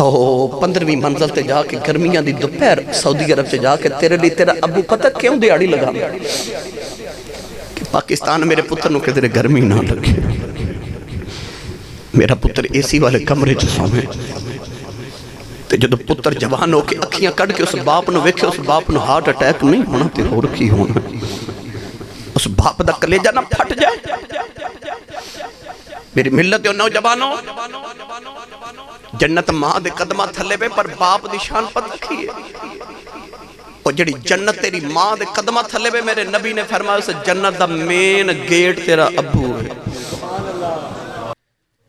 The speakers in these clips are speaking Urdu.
او 15ویں منزل تے جا کے گرمیاں دی دوپہر سعودی عرب سے جا کے تیرے لیے تیرا ابو پتہ کیوں دیاڑی لگا کہ پاکستان میرے پتر نو کہ تیرے گرمی نہ لگے. میرا پتر اے سی والے کمرے چ سوے تے جدو پتر جوان ہو کے اکھیاں کٹ کے اس باپ نو ویکھے اس باپ نو ہارٹ اٹیک نہیں ہونا تے ہور کی ہونا. اس باپ دا کلیجہ نہ پھٹ جائے. میری ملت اور نوجوانوں جنت ماں دے قدمہ تھلے پہ پر باپ دی شان پتہ کی ہے. اور جڑی جنت تیری ماں دے قدمہ تھلے پہ میرے نبی نے فرمایا اسے جنت دا مین گیٹ تیرا ابو ہے.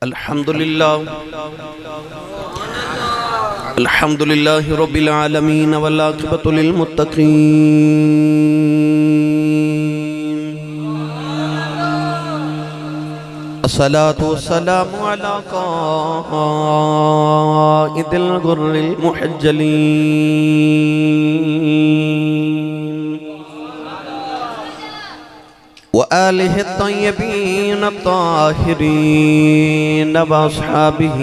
الحمدللہ الحمدللہ رب العالمین والعاقبۃ للمتقین. الصلاة والسلام على قائد الغر المحجلين وآله الطيبين الطاهرين وأصحابه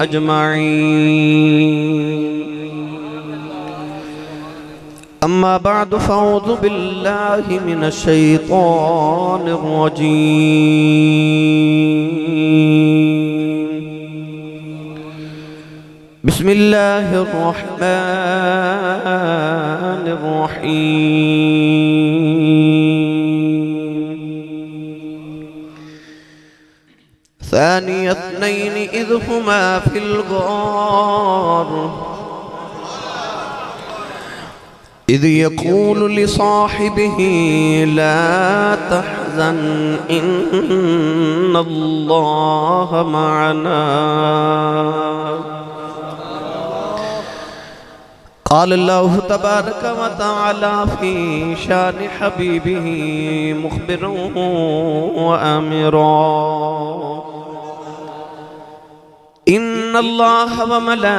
أجمعين. أما بعد فأعوذ بالله من الشيطان الرجيم. بسم الله الرحمن الرحيم. ثاني اثنين إذ هما في الغار إذ يقول لصاحبه لا تحزن إن الله معنا قال الله تبارك وتعالى في شان حبيبه مخبرا وآمرا إن الله وملائكته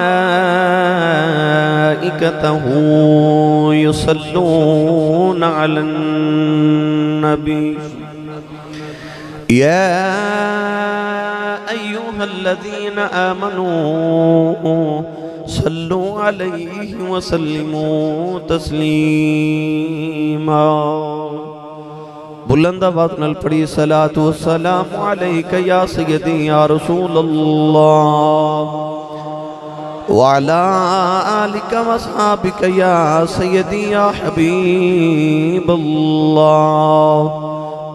يصلون على النبي يا أيها الذين آمنوا صلوا عليه وسلموا تسليما. بلند آواز نال پڑھی صلاۃ والسلام علیک یا سیدی یا رسول اللہ وعلی آلک واصحابک یا سیدی یا حبیب اللہ.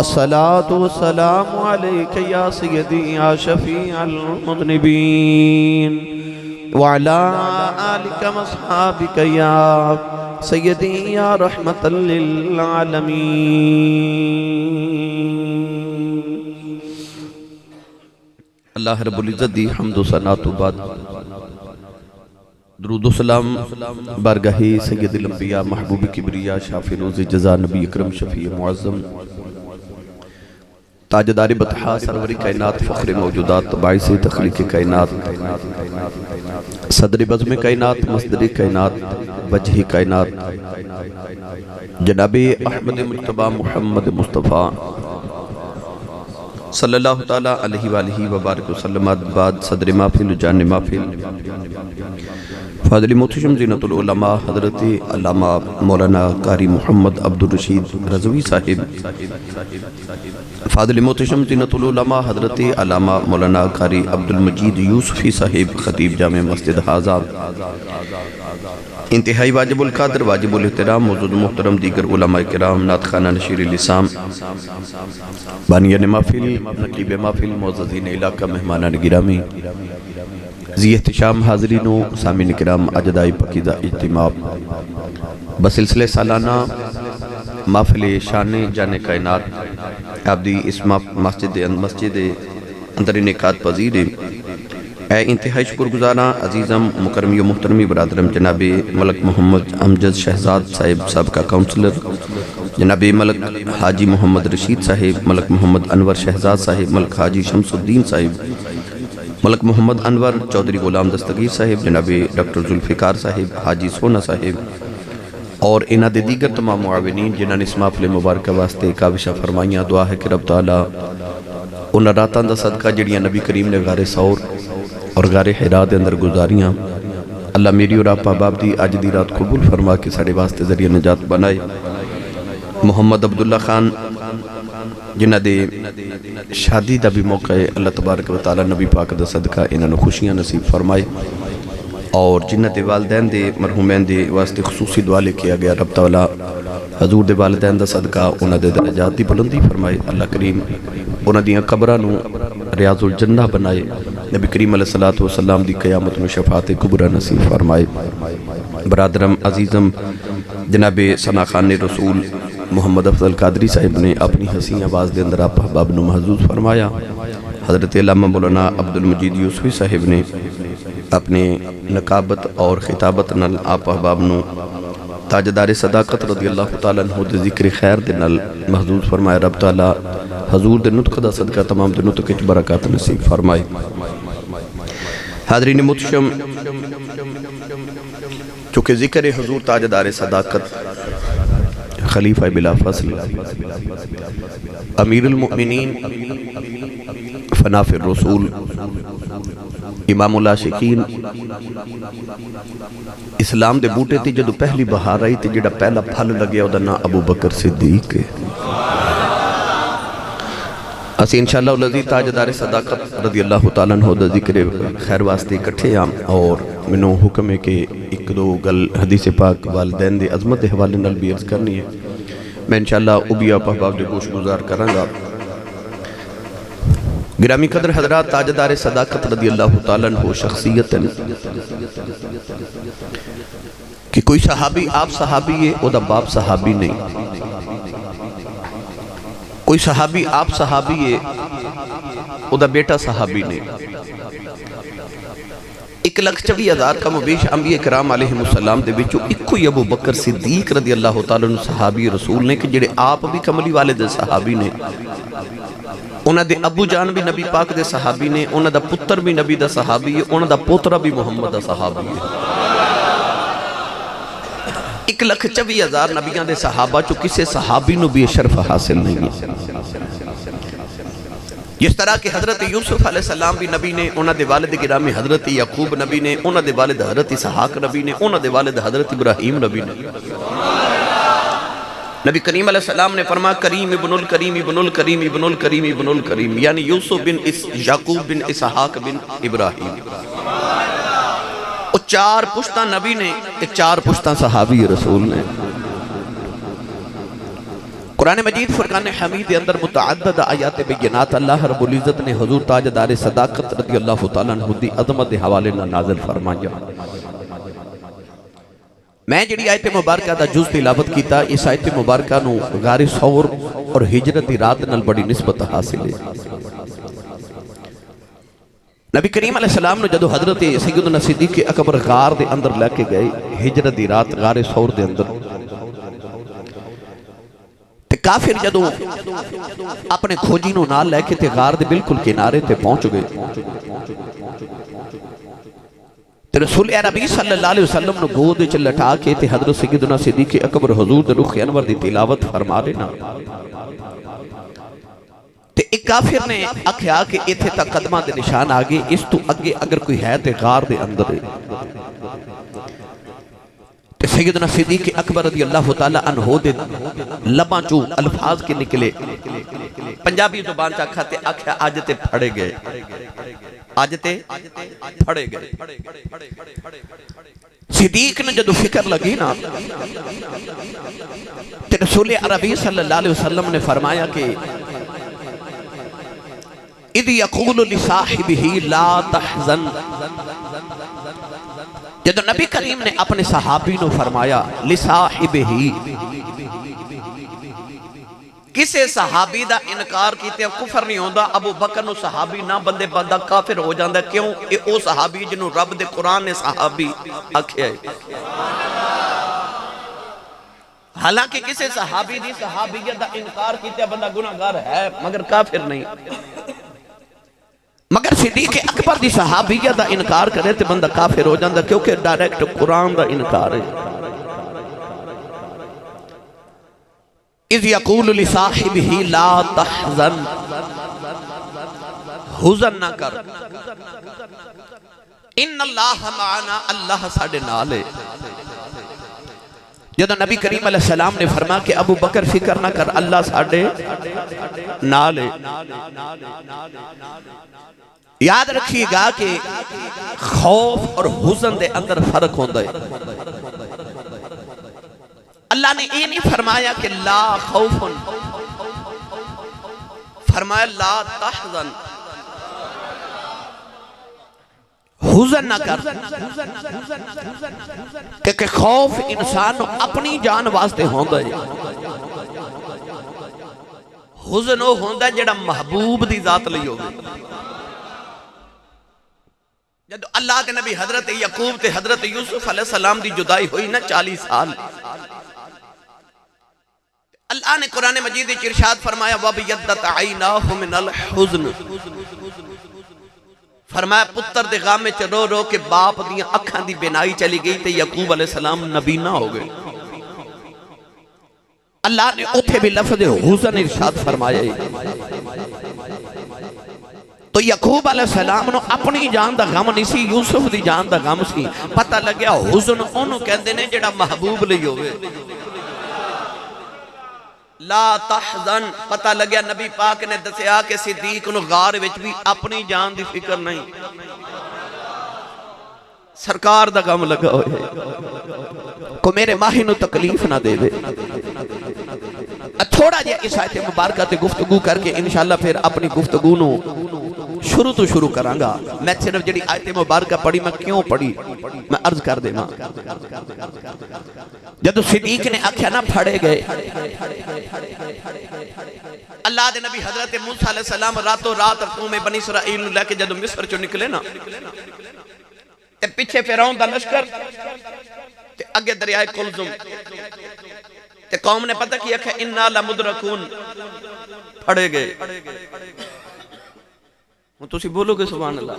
الصلاۃ والسلام علیک یا سیدی یا شفیع المذنبین وعلی آلک واصحابک یا سیدی یا رحمت للعالمین. اللہ رب العزت دی حمد و ثنا تو بعد درود و سلام بارگاہی سید الانبیاء محبوب کبریا شافی روز جزا نبی اکرم شفیع معظم تاجدار بطحا سروری کائنات فخر موجودات باعث تخلیق کائنات صدر بزم کائنات مصدر کائنات وجہ کائنات جناب احمد مجتبی محمد مصطفیٰ صلی اللہ تعالیٰ علیہ وآلہ وبارک وسلم. بعد صدر محفل جان محفل فاضل محتشم زینت العلماء حضرت علامہ مولانا قاری محمد عبدالرشید رضوی صاحب، فاضل محتشم زینت العلماء حضرت علامہ مولانا قاری عبدالمجید یوسفی صاحب خطیب جامع مسجد حاضر، انتہائی واجب القدر واجب الاحترام موجود محترم دیگر علماء کرام، نعت خانہ نشیر لسام، بانیان محفل، نقیب محفل، معززین علاقہ، مہمانان گرامی، ذی احتشام حاضرین و سامعین کرام، اجدائی پاکیزہ اجتماع بسلسلہ سالانہ محفل شان جان کائنات عبدی اس مسجد اندر انعقاد پذیر اے انتہائی شکر گزارہ عزیزم مکرمی و محترمی برادرم جناب ملک محمد امجد شہزاد صاحب سابقہ کاؤنسلر، جناب ملک حاجی محمد رشید صاحب، ملک محمد انور شہزاد صاحب، ملک حاجی شمس الدین صاحب، ملک محمد انور چودھری غلام دستگیر صاحب، جناب ڈاکٹر ذوالفقار صاحب، حاجی سونا صاحب اور انہاں دے دیگر تمام معاونین جنہاں نے اس محفل مبارکہ واسطے کاوشہ فرمائیاں. دعا ہے کہ رب تعالیٰ انہاں راتاں دا صدقہ جڑیاں نبی کریم نے غار ثور اور غار حرا دے اندر گزاریاں اللہ میری اور آپ احباب دی اج دی رات قبول فرما کے ساڑے واسطے ذریعہ نجات بنائے۔ محمد عبداللہ خان جنہ دے شادی دا بھی موقع ہے، اللہ تبارک و تعالی نبی پاک دا صدقہ انہاں نوں خوشیاں نصیب فرمائے، اور جنہ دے والدین دے مرحومین دے واسطے خصوصی دعا لے کیا گیا، رب تعالی حضور دے والدین دا صدقہ انہاں دے درجات دی بلندی فرمائے، اللہ کریم انہاں دیاں قبراں نوں ریاض الجنہ بنائے، نبی کریم علیہ السلام دی قیامت میں شفاعت کبریٰ نصیب فرمائے۔ برادرم عزیزم جناب ثنا خان رسول محمد افضل قادری صاحب نے اپنی حسین آواز دے اندر آپ احباب نو محظوظ فرمایا۔ حضرت علامہ مولانا عبدالمجید یوسفی صاحب نے اپنے نقابت اور خطابت نال آپ احباب نو تاجدار صداقت رضی اللہ تعالیٰ عنہ دے ذکر خیر دے نال محظوظ فرمایا۔ رب تعالیٰ حضور دے نطق دا صدقہ تمام دے نطق اچ برکات نصیب فرمائے۔ حاضرین محترم، چونکہ ذکر حضور تاجدار صداقت خلیفہ بلا فصل امیر المؤمنین فناف الرسول امام العاشقین اسلام دے بوٹے تھی جدو پہلی بہار آئی تھی جڑا پہلا پھل لگیا دا نا ابو بکر صدیق ہے۔ اسی انشاءاللہ الذی تاجدار صداقت رضی اللہ تعالیٰ عنہ دا ذکر خیر واسطے اکٹھے آم، اور منوں حکم ہے کہ ایک دو گل حدیث پاک والدین دے عظمت حوالے نال بھی عرض کرنی ہے، میں انشاءاللہ ابھی آپ احباب دے گوش گزار کروں گا۔ گرامی قدر حضرات، تاجدار صداقت رضی اللہ تعالیٰ عنہ شخصیت کہ کوئی صحابی آپ صحابی ہے او دا باپ صحابی نہیں، کوئی صحابی آپ صحابی ہے او دا بیٹا صحابی نہیں۔ 1,24,000 کا مبیش انبیاء کرام علیہ السلام دے بچو ایک ہی ابو بکر صدیق رضی اللہ تعالیٰ عنہ صحابی رسول نے کہ جڑے آپ بھی کملی والے دے صحابی نے، انہاں دے ابو جان بھی نبی پاک دے صحابی نے، انہاں دا پتر بھی نبی دا صحابی ہے، انہاں دا پوترہ بھی محمد دا صحابی ہے۔ 1,24,000 نبیان دے صحابہ چو کسے صحابی نو بھی شرف حاصل نہیں ہے۔ جس طرح کہ حضرت یوسف علیہ السلام بھی نبی نے، انہاں دے والد گرامی حضرت یعقوب نبی نے، انہاں دے والد حضرت اسحاق نبی نے، انہاں دے والد حضرت ابراہیم نبی نے۔ نبی کریم علیہ السلام نے فرمایا کریم ابن الکریم ابن الکریم ابن الکریم ابن الکریم، یعنی یوسف بن یعقوب بن اسحاق بن ابراہیم۔ وہ 4 پشتہ نبی نے، 4 پشتہ صحابی رسول نے۔ قرآن مجید فرقان حمید کے اندر متعدد آیات بینات اللہ رب العزت نے حضور تاجدار صداقت رضی اللہ تعالیٰ عنہ دی عظمت حوالے نہ نازل فرمایا۔ میں جڑی آیت مبارکہ دا جز تلاوت کیتا، اس آیت مبارکہ نو غار ثور اور ہجرت رات نال بڑی نسبت حاصل ہے۔ نبی کریم علیہ السلام نے جدو حضرت سیدنا صدیق اکبر غار دے اندر لے کے گئے، ہجرت رات غار ثور دے اندر، کافر جدو اپنے کھوجی نو نال لے کے تے غار دے بالکل کنارے تے پہنچ گئے، تے رسول عربی صلی اللہ علیہ وسلم نو گود وچ لٹا کے تے حضرت سیدنا صدیق اکبر حضور دے رخ انور دی تلاوت فرما لینا، تے ایک کافر نے آکھیا کہ ایتھے تک قدمہ دے نشان آگے، اس تو اگے اگر کوئی ہے تے غار دے اندر ہے۔ سیدنا صدیق اکبر رضی اللہ تعالیٰ عنہ دے لباں چو الفاظ کے نکلے، پنجابی زبان چاکھا تے آکھیا آج تے پھڑے گئے، آج تے پھڑے گئے۔ صدیق نے جدو فکر لگی نا، تے رسول عربی صلی اللہ علیہ وسلم نے فرمایا کہ اِذْ يَقُولُ لِصَاحِبِهِ لَا تَحْزَنْ، جدو نبی کریم نے اپنے صحابی نو فرمایا لِصَاحِبِهِ، کسے صحابی دا انکار کیتے کفر نہیں ہوندہ، ابو بکر نو صحابی نہ بندے بندہ کافر ہو جاندہ، کیوں؟ او صحابی جنہوں رب دے قرآن نے صحابی آکھیا ہے۔ حالانکہ کسے صحابی دی صحابیت دا انکار کیتے بندہ گناہگار ہے مگر کافر نہیں، مگر صدیق اکبر دی صحابیت دا انکار کرے تے بندہ کافر ہو جاندہ، کیونکہ ڈائریکٹ قرآن دا انکار ہے۔ اِذْ يَقُولُ لِصَاحِبِهِ لَا تَحْزَنْ، حزن نہ کر، ان اللہ معنا، اللہ ساڑے نالے۔ جدو نبی کریم علیہ السلام نے فرمایا کہ ابو بکر فکر نہ کر، اللہ ساڑے نالے۔ یاد رکھیے گا کہ خوف اور حزن دے اندر فرق ہوندہ ہے۔ اللہ نے یہ نہیں فرمایا کہ لا خوف، فرمایا لا تحزن، حزن نہ کر، کہ خوف انسان اپنی جان واسطے ہوندہ ہے، حزن وہ ہوندہ ہے جڑا محبوب دی ذات لئی ہوگی۔ جب اللہ کے نبی حضرت یعقوب تے حضرت یوسف علیہ السلام دی جدائی ہوئی نا 40 سال، اللہ نے قرآن مجید وچ ارشاد فرمایا وَبِيَضَّتْ عَيْنَاهُ مِنَ الْحُزْنِ، فرمایا پتر دے غام میں رو رو کے باپ دیاں اکھاں دی بینائی چلی گئی تے یعقوب علیہ السلام نبی نہ ہو گئے۔ اللہ نے اتھے بھی لفظ حزن ارشاد فرمایا ہے۔ تو یعقوب علیہ السلام نے اپنی جان دا غم نہیں سی، یوسف دی جان دا غم سی۔ پتہ لگیا حزن انہوں کہندے نے جڑا محبوب لئی ہوئے۔ لا تحزن، پتہ لگیا نبی پاک نے دسیا کہ صدیق نو غار وچ بھی اپنی جان دی فکر نہیں، سرکار دا غم لگا ہوئے کو میرے ماہی نو تکلیف نہ دے دے۔ تھوڑا جا اس آیت مبارکہ تے گفتگو کر کے انشاءاللہ پھر اپنی گفتگو نو شروع کرانگا۔ میں صرف جڑی آیت مبارکہ پڑھی میں کیوں پڑھی میں عرض کر دے ماں۔ جدو صدیق نے آکھیا نہ پھڑے گئے، اللہ دے نبی حضرت موسیٰ علیہ السلام راتوں رات قوم بنی اسرائیل لے کے جدو مصر چو نکلے نا، تے پیچھے فرعون دا لشکر، تے اگے دریائے کلزم، تے قوم نے پتہ کیا کہ انا لمدرکون، پھڑے گئے۔ تسی بولو گے سبحان اللہ؟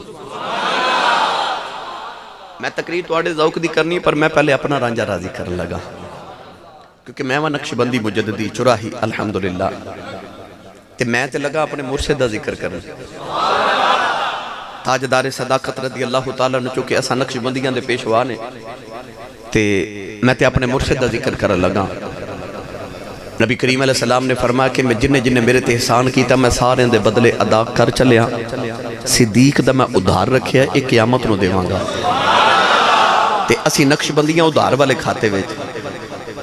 میں تقریر توڑے ذوق دی کرنی پر میں پہلے اپنا رانجہ راضی کرن لگا، کیونکہ میں وہ نقشبندی مجددی چراہی الحمدللہ، تے میں تے لگا اپنے مرشد دا ذکر کرن۔ تاجدار صداقت رضی اللہ تعالیٰ نے چونکہ ایسا نقشبندیاں دے پیشوا نے، تے میں تے اپنے مرشد دا ذکر کرن لگا۔ نبی کریم علیہ السلام نے فرمایا کہ میں جن میرے تے احسان کیتا میں سارے دے بدلے ادا کر چلیا، صدیق دا میں ادھار رکھیا ایک قیامت نو دیواں گا۔ تے اسی نقشبندیاں ادھار والے کھاتے ویچ،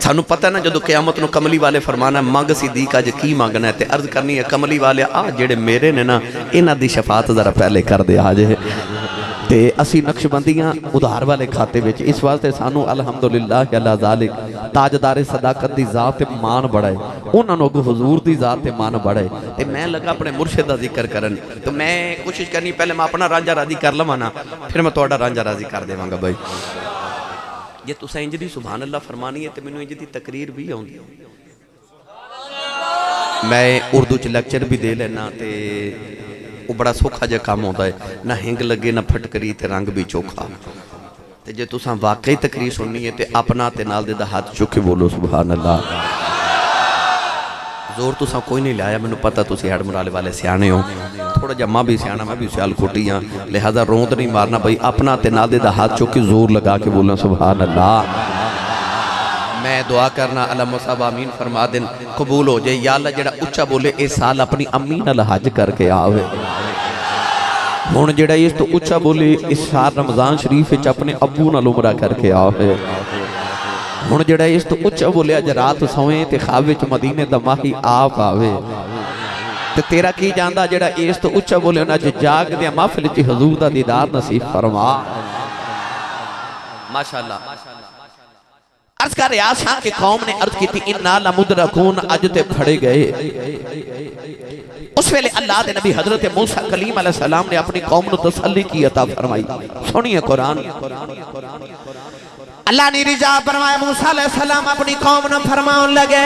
سانو پتہ ہے نا جدو قیامت نو کملی والے فرمانا ہے مانگ صدیق آج کی مانگنا ہے، تے عرض کرنی ہے کملی والے جڑے میرے نے نا انہاں دی شفاعت ذرا پہلے کر دے آج ہے۔ تے اسی نقشبندیاں ادھار والے کھاتے وچ، اس واسطے سانو الحمدللہ اللہ ذالک تاجدار صداقت دی ذات مان بڑھائے، انہاں نو حضور دی ذات مان بڑھائے۔ تے میں لگا اپنے مرشد دا ذکر کرن، تو میں کوشش کرنی پہلے میں اپنا رانجہ راضی کر لواں نا، پھر میں تہاڈا رانجہ راضی کر دیواں گا بھائی۔ یہ تساں انج دی سبحان اللہ فرمانی ہے تے مینوں انج دی تقریر بھی آوندی ہے۔ میں اردو چ لیکچر بھی دے لینا تے وہ بڑا سوکھا جا کام ہوتا ہے، نہ ہنگ لگے نہ پھٹکری تے رنگ بھی چوکھا۔ تے جے تساں واقعی تقریر سننی ہے تے اپنا تے نال دے دا ہاتھ چوکے بولو سبحان اللہ۔ زور تساں کوئی نہیں لایا، میں نے پتا تسی ہیڈ مرالے والے سیانے ہو، تھوڑا جا ماں بھی سیانا میں بھی سیال کھوٹی ہاں، لہذا روند نہیں مارنا بھائی، اپنا تے نال دے دا ہاتھ چوکے زور لگا کے بولنا سبحان اللہ۔ میں دعا کرنا علم صاحب آمین فرما دن قبول ہو جائے، یا اللہ جڑا اچھا بولے اس سال اپنی امی نال حج کر کے آوے، ہون جڑا اس تو اچھا بولے اس سال رمضان شریف وچ اپنے ابو نال عمرہ کر کے آوے، ہون جڑا اس تو اچھا بولے اج رات سوئیں تے خواب وچ مدینے دا ماہی آپ آوے، تے تیرا کی جاندا جڑا اس تو اچھا بولے انہاں اج جاگ دے محفل وچ حضور دا دیدار نصیب فرما۔ ماشاءاللہ عرض کر رہا شاہ کہ قوم نے عرض کی تھی اِنَّا لَمُدْرَكُونَ اج تے پھڑے گئے۔ اس ویلے اللہ دے نبی حضرت موسیٰ کلیم علیہ السلام نے اپنی قوم نو تسلی کی عطا فرمائی۔ سنیے قرآن، اللہ نے رجا فرمایا موسیٰ علیہ السلام اپنی قوم نو فرماؤں لگے،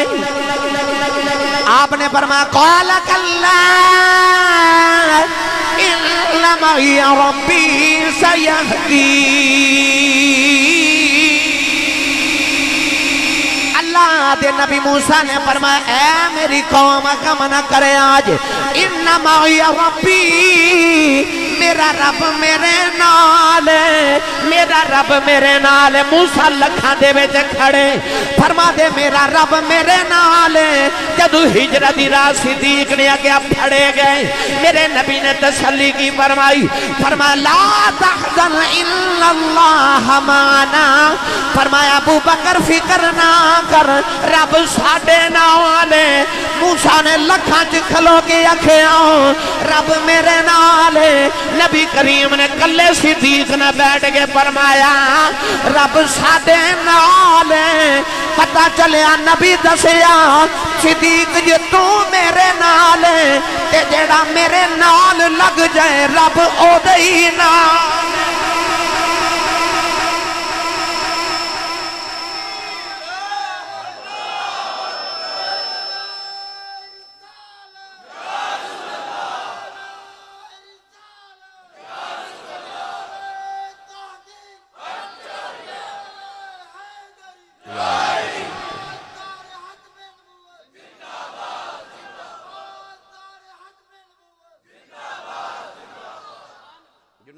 آپ نے فرمایا قَالَ كَلَّا إِنَّ مَعِيَ رَبِّي سَيَهْدِينِ۔ اللہ دے نبی موسیٰ نے فرمایا اے میری قوم غم نہ کرے آج، ان معی ربی، میرا رب میرے نال میرا رب میرے نال موسیٰ لکھاں دے وچ کھڑے فرما دے میرا رب میرے نال جدو ہجرت دی راہ صدیق نے اگے پھڑے گئے میرے نبی نے تسلی کی فرمائی فرمایا لا تحزن الا اللہ معنا فرمایا ابو بکر فکر نہ کر رب ساڈے نال موسیٰ نے لکھاں چ کھلو کے آکھیا رب میرے نال نبی کریم نے کلے صدیق نہ بیٹھ کے فرمایا رب ساڈے نال پتہ چلیا نبی دسیا صدیق جے تو میرے نال تے جیڑا میرے نال لگ جائے رب او دئی نال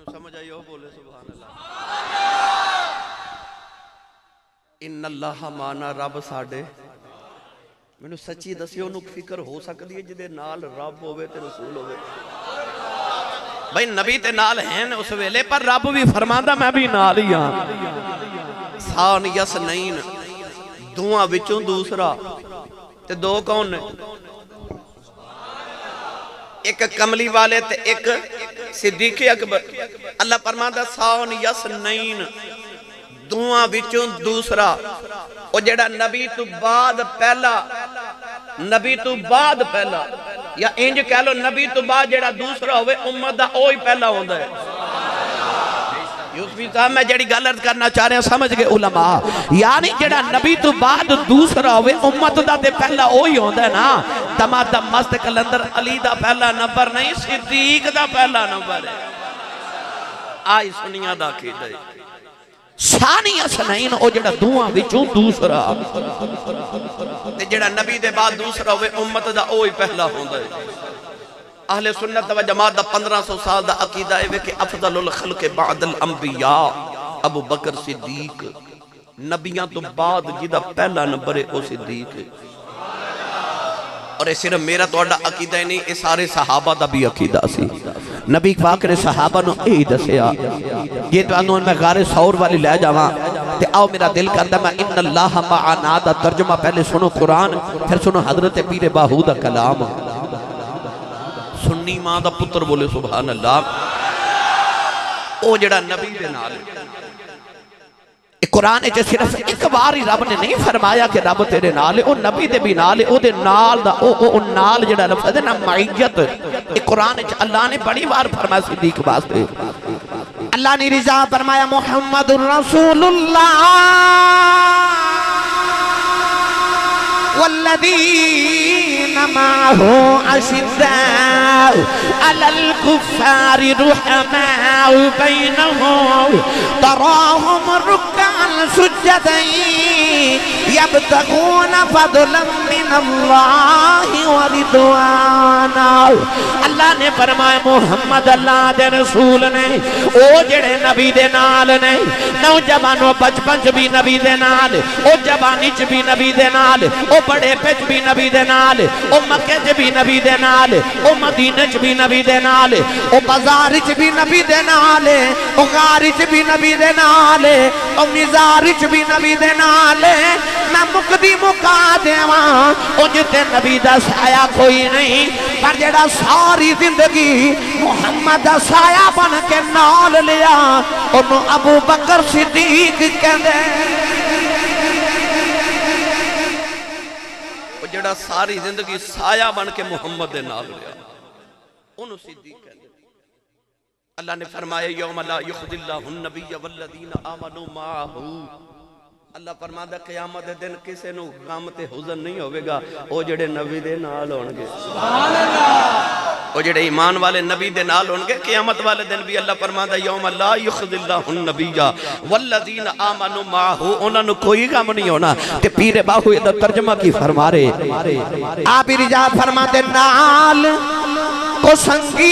سمجھ آئی ہو بولے سبحان اللہ ان اللہ مانا رب ساڑے میں نے سچی دسی انہوں فکر ہو سکتی ہے جدے نال رب ہوئے تے رسول ہوئے بھئی نبی تے نال ہیں اس ویلے پر رب بھی فرماندہ میں بھی نال ہی ہاں سان یس نین دعا وچوں دوسرا تے دو کون نے ایک کملی والے تے ایک صدیق اکبر اللہ فرماتا ساون یس نین دعا وچوں دوسرا او جڑا نبی تو بعد پہلا یا انج کہہ لو نبی تو بعد جڑا دوسرا ہوئے امت دا اوہی پہلا ہوندہ ہے یوسفی صاحب میں جڑی گل کرنا چاہ رہے ہیں سمجھ گئے علماء یعنی جڑا نبی تو بعد دوسرا ہوئے امت دا دے پہلا اوہی ہوندہ ہے نا تمام مست کلندر علی دا پہلا نمبر نہیں صدیق دا پہلا نمبر ہے آئی سنیا دا کی دے ثانی اسنین او جڑا دعا وچوں دوسرا تے جڑا نبی دے بعد دوسرا ہوئے امت دا اوہی پہلا ہوندہ ہے اہل سنت و جماعت دا 1500 سال دا عقیدہ ہے کہ افضل الخلق بعد الانبیاء ابو بکر صدیق نبیاں تو بعد جدہ پہلا نمبر ہے او صدیق ہے اور صرف میرا تو اڈا عقیدہ نہیں اس سارے صحابہ دا بھی عقیدہ سی نبی پاک نے صحابہ نو اے دسیا یہ تو انہوں میں غار سور والی لے جاواں تے آؤ میرا دل کرتا میں ان اللہ معنا دا ترجمہ پہلے سنو قرآن پھر سنو حضرت پیر باہو دا کلام سنی ماں دا پتر بولے سبحان اللہ او جڑا نبی دے نال قرآن ہے صرف ایک بار ہی رب نے نہیں فرمایا کہ رب تیرے نال ہے او نبی دے بھی نال ہے او دے نال دا او نال جڑا لفظ ہے نا معیت قرآن ہے اللہ نے بڑی بار فرمایا صدیق واسطے اللہ نے رضا فرمایا محمد الرسول اللہ والذین معه اشداء علی الکفار رحماء بینهم تراهم رکعا سجدا یبتغون فضلا من اللہ ورضوانا اللہ نے فرمایا محمد اللہ دے رسول نے او جڑے نبی دے نال نے نوجوانوں بچپن چ بھی نبی دے نال او جوانی چ بھی نبی دے نال او بڑے پچ بھی نبی دے نال او مکے چ بھی نبی دے نال او مدینہ چ بھی نبی دے نال او بازار چ بھی نبی دے نال او غار چ بھی نبی دے نال او مزار چ بھی نبی دے نال میں مقدی مکا دیواں او جتے نبی دا سایہ کوئی نہیں پر جڑا ساری زندگی محمد دا سایہ بن کے نال لیا انہوں ابو بکر صدیق کہندے جڑا ساری زندگی سایہ بن کے محمد دے نال لیا انہوں صدیق کہندے اللہ نے فرمایا یوم لا یخزی اللہ النبی والذین آمنوا معہو اللہ فرماتا قیامت دن کسے نو غم تے حزن نہیں ہوئے گا او جڑے نبی دے نال ہونگے سبحان اللہ او جڑے ایمان والے نبی دے نال ہونگے قیامت والے دن بھی اللہ فرماتا یوم لا یخزی اللہ النبی والذین آمنوا معہو انہاں نو کوئی غم نہیں ہونا کہ پیر باہو یہ ترجمہ کی فرما رہے آپ رجا فرماتے نال کو سنگی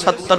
70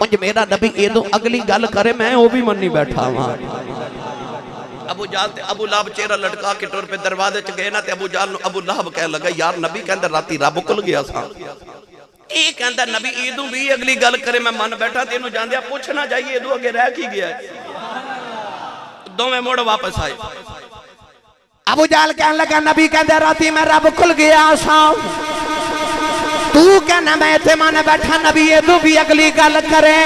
انج میرا نبی ایدو اگلی گل کرے میں وہ بھی منی بیٹھا ہوں ابو جال تے ابو لہب چہرہ لٹکا کے ٹور پہ دروازے چ گئے نا تے ابو جال نو ابو لہب کہہ لگا یار نبی کہندہ راتی رب کل گیا سا ایک کہندہ نبی ایدو بھی اگلی گل کرے میں من بیٹھا تے انہوں جان دیا پوچھنا جائیے ایدو اگے رہ کی گیا ہے دو میں موڑ واپس آئے ابو جال کہنے لگا نبی کہندہ راتی میں رب کل گیا سا تو کہنا میں تے من بیٹھا نبی ایدو بھی اگلی گل کرے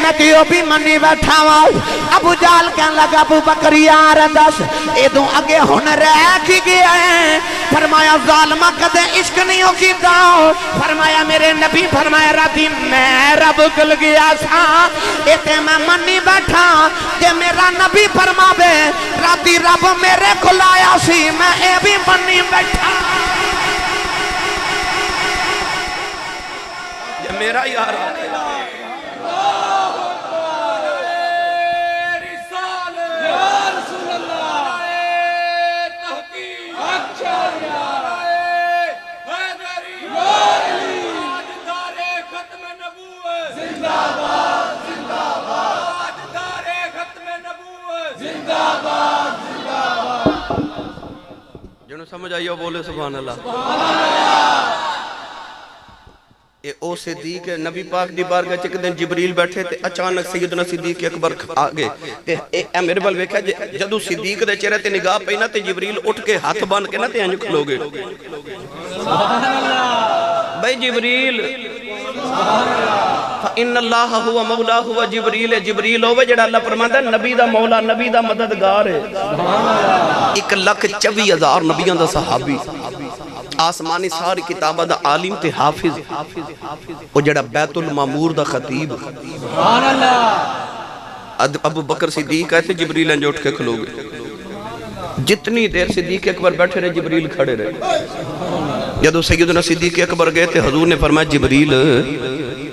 میں تیو بھی منی بیٹھا ہوں ابو جال کہنے لگا ابو بکر یار دس ایدو اگے ہن رہ کی گیا ہے فرمایا ظالمہ کدے عشق نہیں ہو کی داؤ فرمایا میرے نبی فرمایا راتی میں رب کل گیا سا ایتے میں منی بیٹھا کہ میرا نبی فرما بے راتی رب میرے کل آیا سی میں اے بھی منی بیٹھا یہ میرا یار جنہوں سمجھ آئیے بولے سبحان اللہ اے او صدیق نبی پاک دی بارگاہ چک دن جبریل بیٹھے تے اچانک سیدنا صدیق اکبر آگے تے اے میرے بل ویکھا جدو صدیق دے چہرے تے نگاہ پئی نا تے جبریل اٹھ کے ہاتھ بان کے نا تے انج کھلو گے بھائی جبریل فَإِنَّ اللَّهَ هُوَ مَوْلَاهُ وَجِبْرِيلِ جبریل ہوئے جڑا اللہ فرماندا ہے نبی دا مولا نبی دا مددگار ہے 1,24,000 نبیوں دا صحابی آسمانی ساری کتابہ دا عالم تے حافظ وہ جڑا بیت المامور دا خطیب ابو بکر صدیق آئے تھے جبریل انجو اٹھ کے کھلو گے جتنی دیر صدیق اکبر بیٹھے رہے جبریل کھڑے رہے جدو سیدنا صدیق اکبر گئے تھے حضور نے فرمایا جبریل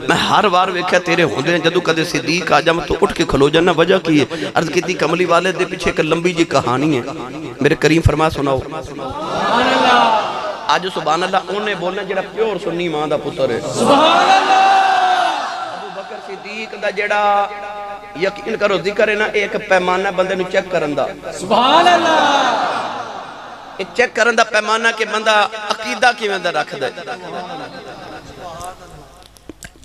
میں ہر بار ویکھیا تیرے ہوندے ہیں جدو کدے صدیق آجام تو اٹھ کے کھلو جانا وجہ کی ہے عرض کیتی کملی والے دے پیچھے ایک لمبی جی کہانی ہے میرے کریم فرما سناؤ آج سبحان اللہ انہیں بولنا جڑا پیور سنی ماں دا پتر ہے سبحان اللہ ابو بکر صدیق دا جڑا یقین کرو ذکر ہے نا ایک پیمانہ بندے نو چیک کرندہ سبحان اللہ ایک چیک کرندہ پیمانہ کے بندہ عقیدہ کی میں رکھ دے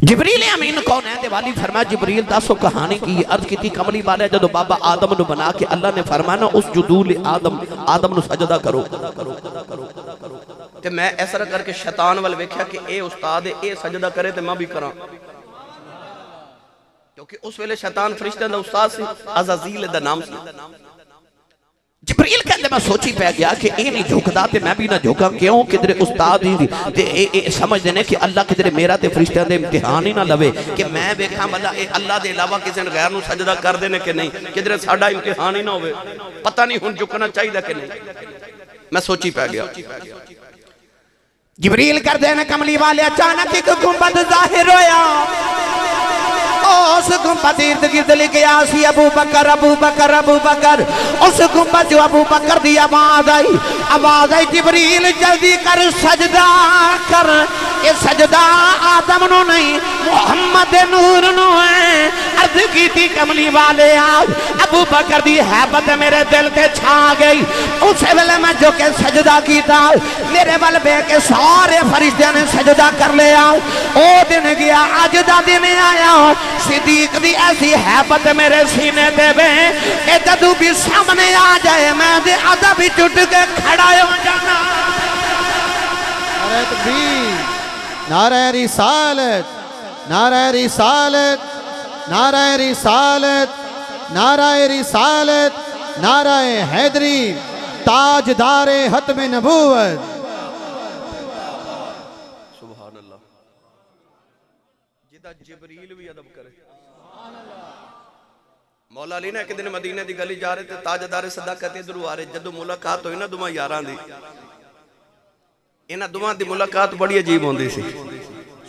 جبریل امین کون ہے دیوالی فرمایا جبریل داسو کہانی کی عرض کی تھی کملی والے جدو بابا آدم نو بنا کے اللہ نے فرمانا اس جدول آدم نو سجدہ کرو تے میں ایسا کر کے شیطان والے ویکھیا کہ اے استاد اے سجدہ کرے تے میں بھی کراں کیونکہ اس ویلے شیطان فرشتہ دا استاد سی عزازیل دا نام سی جبریل کہتے میں سوچی پہ گیا کہ اے نہیں جھوکدا تے میں بھی نہ جھوکا کیوں کدھر استاد ہی تے سمجھ دینے کہ اللہ کدھر میرا تے فرشتہ دے امتحان ہی نہ لوے کہ میں بیکھاں بلا اے اللہ دے علاوہ کسی نے غیر نو سجدہ کر دینے کہ نہیں کدھر ساڑھا امتحان ہی نہ ہوئے پتہ نہیں ہن جھکنا چاہیے کہ نہیں میں سوچی پہ گیا جبریل کر دینے کملی والے اچانک ایک گنبد ظاہر ہویا اس گنبد ارد گرد لکھیا سی ابو بکر ابو بکر ابو بکر اس گنبد جو ابو بکر دی آواز آئی جبریل جلدی کر سجدہ کر یہ سجدہ آدم نو نہیں محمد نور نو ہے عرض کی تھی کملی والے آج ابو بکر دی حیبت میرے دل تے چھا گئی اسے ویلے میں جو کہ سجدہ کیتا میرے بل بے کے سارے فرشتیاں نے سجدہ کر لیا او دن گیا آج دا دن آیا صدیق دی ایسی حیبت میرے سینے دے بے اے جدو بھی سامنے آ جائے میں دے آدھا بھی چٹ کے کھڑا ہو جانا نعرہ تکبیر نعرہ رسالت نعرہ رسالت نعرہ رسالت نعرہ رسالت نعرہ حیدری تاجدار ختم نبوت سبحان اللہ جدہ جبریل بھی ادب کرے مولا علی نے ایک دن مدینہ دی گلی جا رہے تھے تاجدار صداقت درو آ رہے جدو ملاقات ہوئی نا دماں یاران دی انہاں دماں دی ملاقات بڑی عجیب ہوندی سی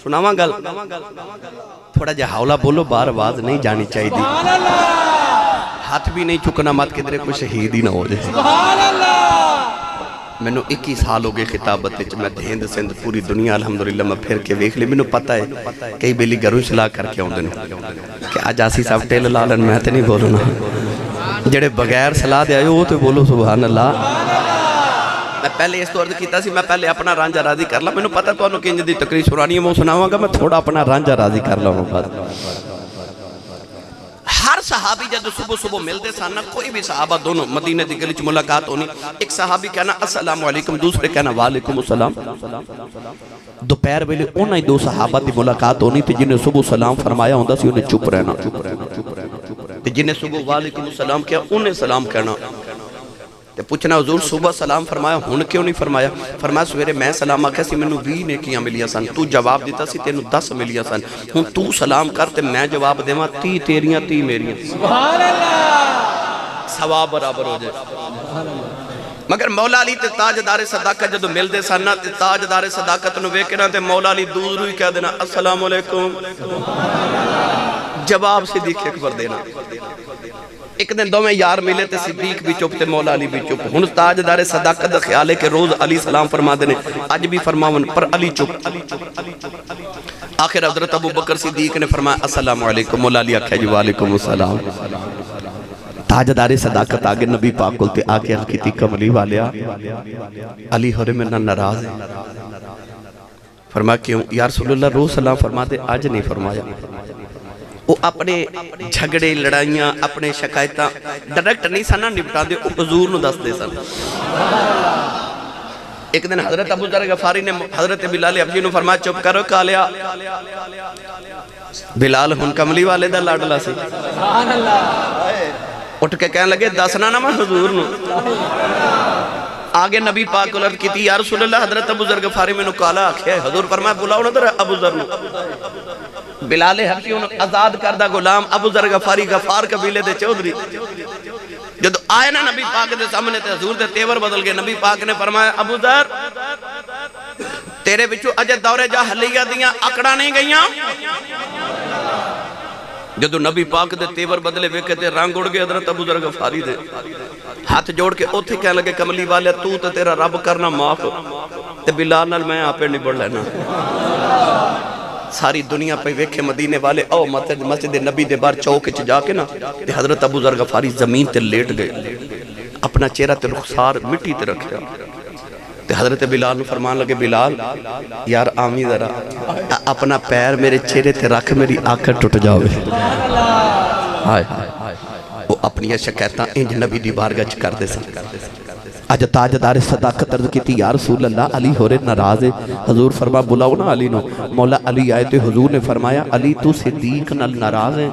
سناواں گل تھوڑا جا حولا بولو بار آواز نہیں جانی چاہی دی ہاتھ بھی نہیں چکنا مات کے درے کوئی شہید ہی نہ ہو جائے مینوں 21 سال ہو گئے خطابت وچ میں ہند سندھ پوری دنیا الحمدللہ میں پھر کے ویکھ لی مینوں پتہ ہے کئی بیلی گھروں چلا کر کے آؤندے نے کہ اج آسی صاحب ٹل لالن میں تے نہیں بولنا جڑے بغیر صلاح دے آئے وہ تے بولو سبحان اللہ میں پہلے اس تو عرض کیتا سی میں پہلے اپنا رانجا راضی کر لا مینوں پتہ تانوں کنج دی تقریر سنانی ہے میں سناواں گا میں تھوڑا اپنا رانجا راضی کر لاں بعد ہر صحابی جب صبح صبح ملتے سن کوئی بھی صحابہ دونوں مدینہ دی گلی وچ ملاقات ہونی ایک صحابی کہنا السلام علیکم دوسرے کہنا وعلیکم السلام دوپہر ویلے انہاں ہی دو صحابہ دی ملاقات ہونی تے جنہیں صبح سلام فرمایا ہوندا سی انہیں چپ رہنا تے جنہیں صبح وعلیکم السلام کیا انہیں سلام کہنا تے پوچھنا حضور صبح سلام فرمایا ہن کیوں نہیں فرمایا فرمایا سویرے میں سلام آکھیا سی مینوں 20 نیکیاں ملیاں سن تو جواب دیتا سی تینوں 10 ملیاں سن ہن تو سلام کر تے میں جواب دیواں 30 تیریاں 30 میریاں سبحان اللہ ثواب برابر ہو جائے مگر مولا علی تے تاجدار صداقت جدو ملدے سن تے تاجدار صداقت نو ویکھ کے تے مولا علی دور ہی کہہ دینا السلام علیکم جواب صدیق اکبر دینا ایک دن دو میں یار ملے تے صدیق بھی چپ تے مولا علی بھی چپ ہن تاجدار صداقت دا خیال ہے کہ روز علی سلام فرما دینے آج بھی فرماون پر علی چپ آخر حضرت ابو بکر صدیق نے فرمایا السلام علیکم مولا علی آکھا جی وعلیکم السلام تاجدار صداقت آگے نبی پاک کلتے آگے کی کملی والیا علی ہورے میں نہ ناراض ہے فرمایا کیوں یا رسول اللہ روز سلام فرما دے آج نہیں فرمایا وہ اپنے جھگڑے لڑائیاں اپنے شکایتاں ڈائریکٹ نہیں سنا نپٹا دے وہ حضور نو دس دے سن ایک دن حضرت ابو ذر غفاری نے حضرت بلال حبشی نو فرمایا چپ کرو کالیا بلال ہن کملی والے دا لاڈلا سی سبحان اللہ اٹھ کے کہنے لگے دسنا نہ میں حضور نو آگے نبی پاک کو لرد کی تھی یا رسول اللہ حضرت ابو ذر غفاری میں نو کالا آکھیا ہے حضور فرمایا بلاؤ نہ در ابو ذر نو بلال حبشی انہوں آزاد کردہ غلام ابو ذر غفاری غفار قبیلے دے چودھری جب آئے نا نبی پاک دے سامنے تے حضور دے تیور بدل گئے نبی پاک نے فرمایا ابو ذر تیرے بچو اجے دور جاہلیہ دیاں اکڑا نہیں گئیاں جدو نبی پاک دے تیور بدلے ویکھے تے رنگ اڑ گئے حضرت ابو ذر غفاری دے ہاتھ جوڑ کے اوتھے کہنے لگے کملی والے تو تے تیرا رب کرنا معاف تے بلال نال میں آپے نبڑ لینا ساری دنیا پہ ویکھے مدینے والے او مسجد نبی دے بار چوک جا کے نا تے حضرت ابو ذر غفاری زمین تے لیٹ گئے اپنا چہرہ تے رخسار مٹی تے رکھیا تے حضرت بلال نو فرمان لگے بلال یار آمی ذرا اپنا پیر میرے چہرے تے رکھ میری آنکھ ٹوٹ جاوے ہائے وہ اپنی شکایتاں انج نبی دی بارگاہ کر دے سن اج تاجدار صداقت عرض کی تھی یا رسول اللہ علی ہورے ناراض ہے حضور فرما بلاؤ نا علی نو مولا علی آئے تو حضور نے فرمایا علی تو صدیق نال ناراض ہے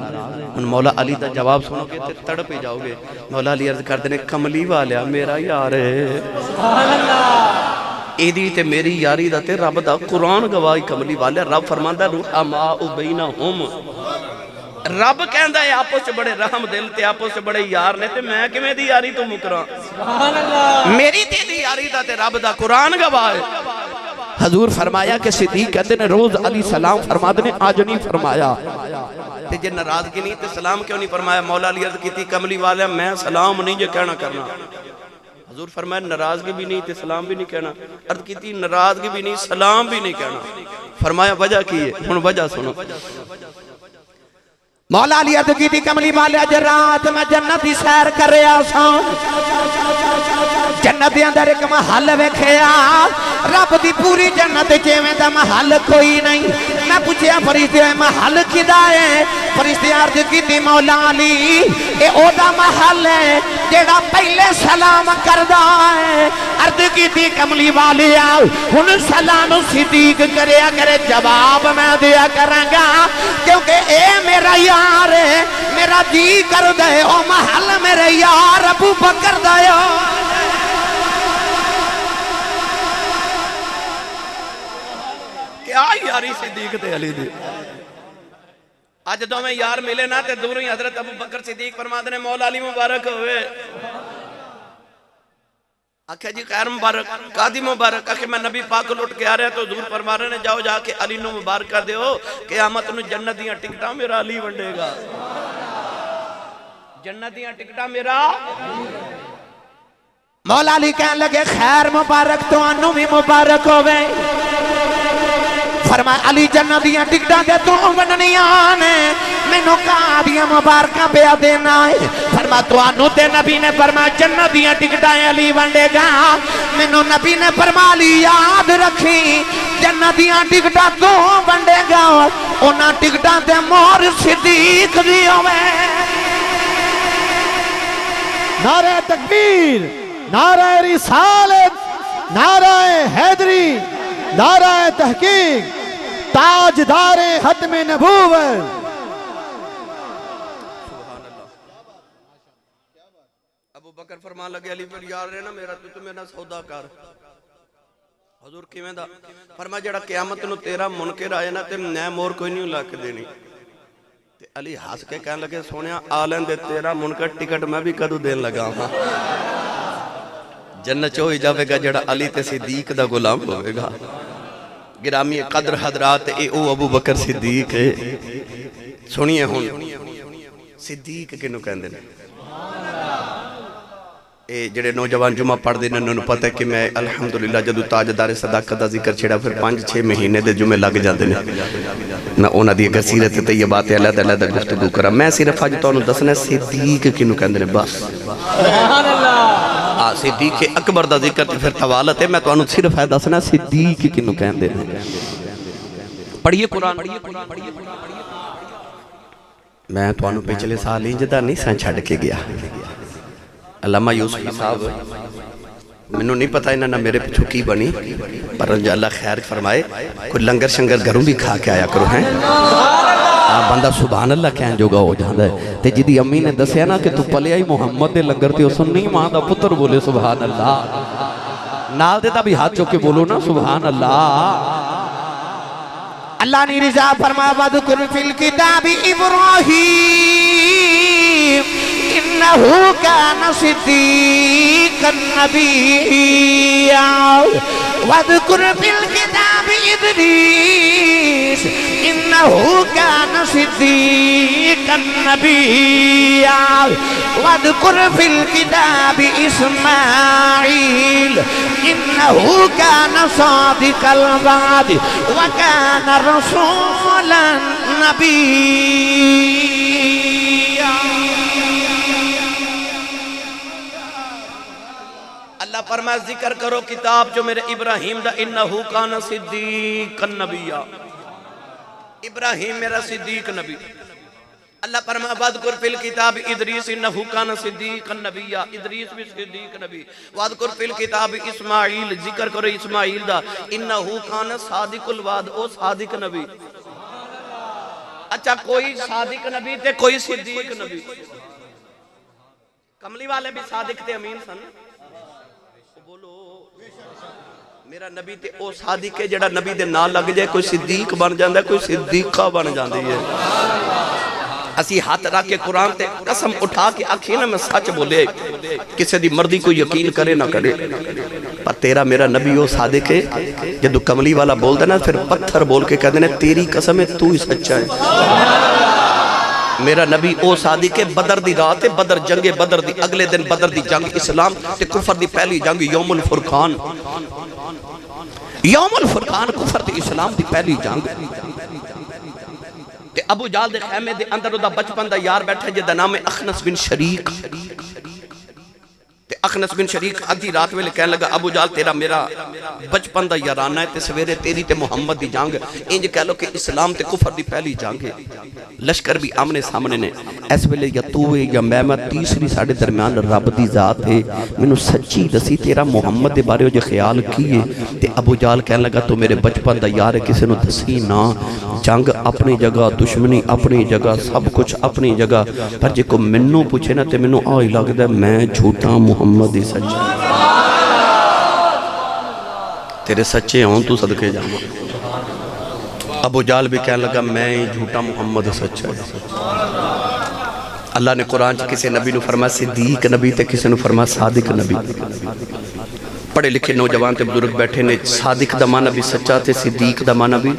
ان مولا علی دا جواب سنو گے تے تڑ پہ جاؤ گے مولا علی عرض کر دینے کملی والیا میرا یار ہے سبحان اللہ ایدی تے میری یاری دا تے رب دا قرآن گواہی کملی والیا رب فرماندہ رحماء بینہم رب کہندہ ہے آپس سے بڑے رحم دل تے آپس سے بڑے یار نے تے میں کہ میں دی یاری تو مکران سبحان اللہ میری تے دی یاری دا تے رب دا قرآن گواہ ہے حضور فرمایا کہ صدیق کہتے نے روز علی سلام فرما دینے آج نہیں فرمایا تے جن ناراضگی نہیں تے سلام کیوں نہیں فرمایا مولا علی عرض کی تھی کملی والا میں سلام نہیں جو کہنا کرنا حضور فرمایا ناراضگی بھی نہیں تے سلام بھی نہیں کہنا عرض کی تھی ناراضگی بھی نہیں سلام بھی نہیں کہنا فرمایا وجہ کی ہے ہن وجہ سنو مولا علی عرض کی تھی کملی والے اج رات میں جنتی سیر کر رہا سا جنت دے اندر ایک محل ویکھیا رب دی پوری جنت جویں دا محل کوئی نہیں میں پوچھیا فرشتے محل کدا ہے فرشتے عرض کیتی مولا علی اے او دا محل ہے جیڑا پہلے سلام کردا ہے عرض کیتی کملی والیا ہن سلام صدیق کریا کرے جواب میں دیا کراں گا کیونکہ اے میرا یار ہے میرا جی کر دے او محل میرے یار ابو بکر دا کیا یاری صدیق تے علی دی آج دو میں یار ملے نا تے دور ہی حضرت ابو بکر صدیق فرما دینے مولا علی مبارک ہوئے آکھا جی خیر مبارک قادی مبارک آکھا میں نبی پاک لوٹ کے آ رہے تو حضور فرما رہے نے جاؤ جا کے علی نو مبارکہ دے ہو قیامت نو جنتیاں ٹکٹاں میرا علی ونڈے گا جنتیاں ٹکٹاں میرا مولا علی کہنے لگے خیر مبارک تو انو بھی مبارک ہوئے فرمایا علی جنہ دیاں ٹکٹاں دے تو بننیاں نے مینوں کہاں دیاں مبارکاں پیا دینا ہے فرمایا تو انو تے نبی نے فرمایا جنہ دیاں ٹکٹاں علی ونڈے گا مینوں نبی نے فرمایا علی یاد رکھی جنہ دیاں ٹکٹاں تو ونڈے گا انہاں ٹکٹاں تے مہر صدیق دی ہوئے نعرہ تکبیر، نعرہ رسالت، نعرہ حیدری، نعرہ تحقیق، تاجدار ختم نبوت۔ ابو بکر فرمان لگے علی پر یار رہنا میرا تو میرا سودا کار حضور کیویں دا فرما جڑا قیامت نو تیرا منکر آئے نا تے میں مور کوئی نہیں لا کے دینی تے علی ہنس کے کہنے لگے سونیا آلن دے تیرا منکر ٹکٹ میں بھی کدو دین لگا ہاں جنت چوئی جاوے گا جڑا علی تے صدیق دا غلام ہوئے گا گرامی قدر حضرات اے او ابو بکر صدیق ہے سنیے ہون صدیق کنو کہندے نے اے جڑے نوجوان جمعہ پڑھ دینا انہوں نے پتہ ہے کہ میں الحمدللہ جدو تاجدار صداقت دا ذکر چھڑا پھر 5-6 مہینے دے جمعے لگ جاندے نے میں اونا دی اگر سیرت تے یہ بات ہے اللہ تعالیٰ دا گفتگو کرا میں صرف آج تو انہوں دسنا صدیق کنو کہندے نے بس سبحان اللہ صدیق اکبر دا ذکر تے پھر توالت ہے میں تو انہوں صرف ہے دسنا صدیق کنو کہندے نے پڑھئے قرآن میں تو انہوں پچھلے سال انجدہ نہیں سان چھڑ کے گیا علامہ یوسفی صاحب منو نہیں پتا انہاں میرے پچھو کی بنی پر اللہ خیر فرمائے کوئی لنگر شنگر گھروں بھی کھا کے آیا کرو ہیں بندہ سبحان اللہ کہن جو گا ہو جاندہ ہے تے جدی امی نے دسیا نا کہ تو پلے آئی محمد دے لنگر تے اسن نہیں ماں دا پتر بولے سبحان اللہ نال دیتا بھی ہاتھ چوکے بولو نا سبحان اللہ اللہ نے رضا فرما وَذْكُرْ فِي الْكِتَابِ إِبْرَاهِيمَ إِنَّهُ كَانَ صِدِّيقًا نَبِيًّا وَذْكُرْ فِي الْكِتَابِ إِدْرِيسَ إِنَّهُ كَانَ صِدِّيقًا نَبِيًّا وَذْكُرْ فِي الْكِتَابِ إِسْمَاعِيلَ إِنَّهُ كَانَ صَادِقَ الْوَعْدِ وَكَانَ رَسُولًا نَبِيًّا اللہ فرمائے ذکر کرو کتاب جو میرے ابراہیم دا انہو کان صدیق النبی ابراہیم میرا صدیق نبی اللہ فرمائے وَذْكُرْ فِي الْكِتَابِ إِدْرِيسِ إِنَّهُ كَانَ صِدِّيقًا نَبِيًّا ادریس بھی صدیق نبی وَذْكُرْ فِي الْكِتَابِ اسماعیل ذکر کرو اسماعیل دا إِنَّهُ كَانَ صادق الوعد او صادق نبی اچھا کوئی صادق نبی تے کوئی صدیق نبی کملی والے بھی صادق تے امین سن بولو میرا نبی تے او صادق ہے جڑا نبی دے نال لگ جائے کوئی صدیق بن جاندہ ہے کوئی صدیقہ بن جاندی ہے اسی ہاتھ رکھ کے قرآن تے قسم اٹھا کے آکھیں نا میں سچ بولے کسی دی مردی کو یقین کرے نہ کرے پر تیرا میرا نبی او صادق ہے جدو کملی والا بول دینا پھر پتھر بول کے کہہ دینا تیری قسم ہے تو ہی سچا ہے میرا نبی او صادق ہے بدر دی رات ہے بدر جنگ بدر دی اگلے دن بدر دی جنگ اسلام تے کفر دی پہلی جنگ یوم الفرقان کفر دی اسلام دی پہلی جنگ تے ابو جال دے خیمے دے اندر دا بچپن دا یار بیٹھے جے دا نام اخنس بن شریک تے اخنس بن شریک ادھی رات ویلے کہنے لگا ابو جال تیرا میرا بچپن دا یارانہ ہے تے سویرے تیری تے محمد دی جنگ انج کہہ لو کہ اسلام تے کفر دی پہلی جنگ ہے لشکر بھی آمنے سامنے نے اس ویلے یا تو ہے یا میں تیسری ساڑھے درمیان رب دی ذات ہے میں سچی دسی تیرا محمد دے بارے ہو جو خیال کیے تے ابو جال کہنے لگا تو میرے بچپن دا یار ہے کسی نو دسی نا جنگ اپنی جگہ دشمنی اپنی جگہ سب کچھ اپنی جگہ پر جے کو منو پوچھے نا تے منو آئی لگ دے میں جھوٹا محمد ہی سچا تیرے سچے ہوں تو صدقے جانا ابو جال بھی کہنے لگا میں جھوٹا محمد سچا اللہ نے قرآن کسی نبی نو فرمایا صدیق نبی تے کسی نو فرمایا صادق نبی پڑھے لکھے نوجوان تے بزرگ بیٹھے نے صادق دا معنی بھی سچا تے صدیق دا معنی بھی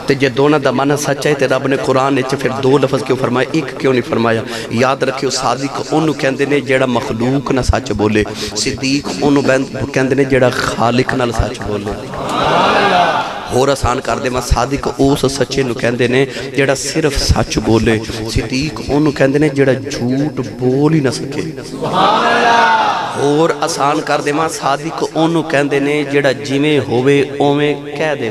تے جے دونوں دا معنی سچا ہے تے رب نے قرآن وچ پھر دو لفظ کیوں فرمایا ایک کیوں نہیں فرمایا یاد رکھیو صادق اونوں کہندے نے جیڑا مخلوق نہ سچ بولے صدیق اونوں کہندے نے جیڑا خالق نال سچ بولے اور آسان کر دے میں صادق اس سچے نو کہندے نے جیڑا صرف سچ بولے صدیق اونوں کہندے نے جیڑا جھوٹ بول ہی نہ سکے اور آسان کر دے میں صادق اونوں کہندے نے جیڑا جویں ہووے اوویں کہہ دے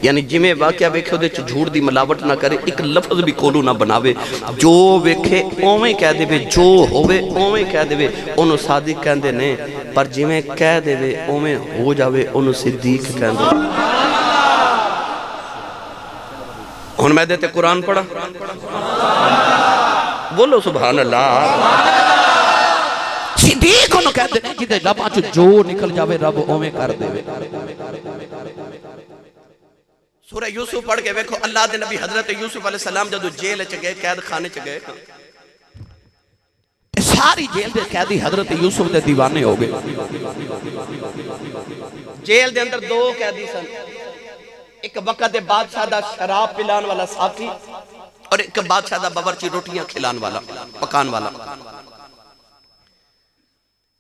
یعنی جویں واقعہ ویکھے اودے چ جھوٹ دی ملاوٹ نہ کرے ایک لفظ بھی کولو نہ بناوے جو ویکھے اوویں کہہ دے جو ہووے اوویں کہہ دے اونوں صادق کہندے نے پر جویں کہہ دے اوویں ہو جاوے اونوں صدیق کہندے ہن میں دیتے قرآن پڑھا بولو سبحان اللہ صدیق انہوں کہتے ہیں جدے لباں چو جو نکل جاوے رب اومیں کر دے سورہ یوسف پڑھ کے ویکھو اللہ دے نبی حضرت یوسف علیہ السلام جدو جیل چگئے قید خانے چگئے ساری جیل دے قیدی حضرت یوسف دے دیوانے ہو گئے جیل دے اندر دو قیدی سن ایک وقت بادشاہ دا شراب پلان والا ساقی اور ایک بادشاہ دا باورچی روٹیاں کھلان والا پکان والا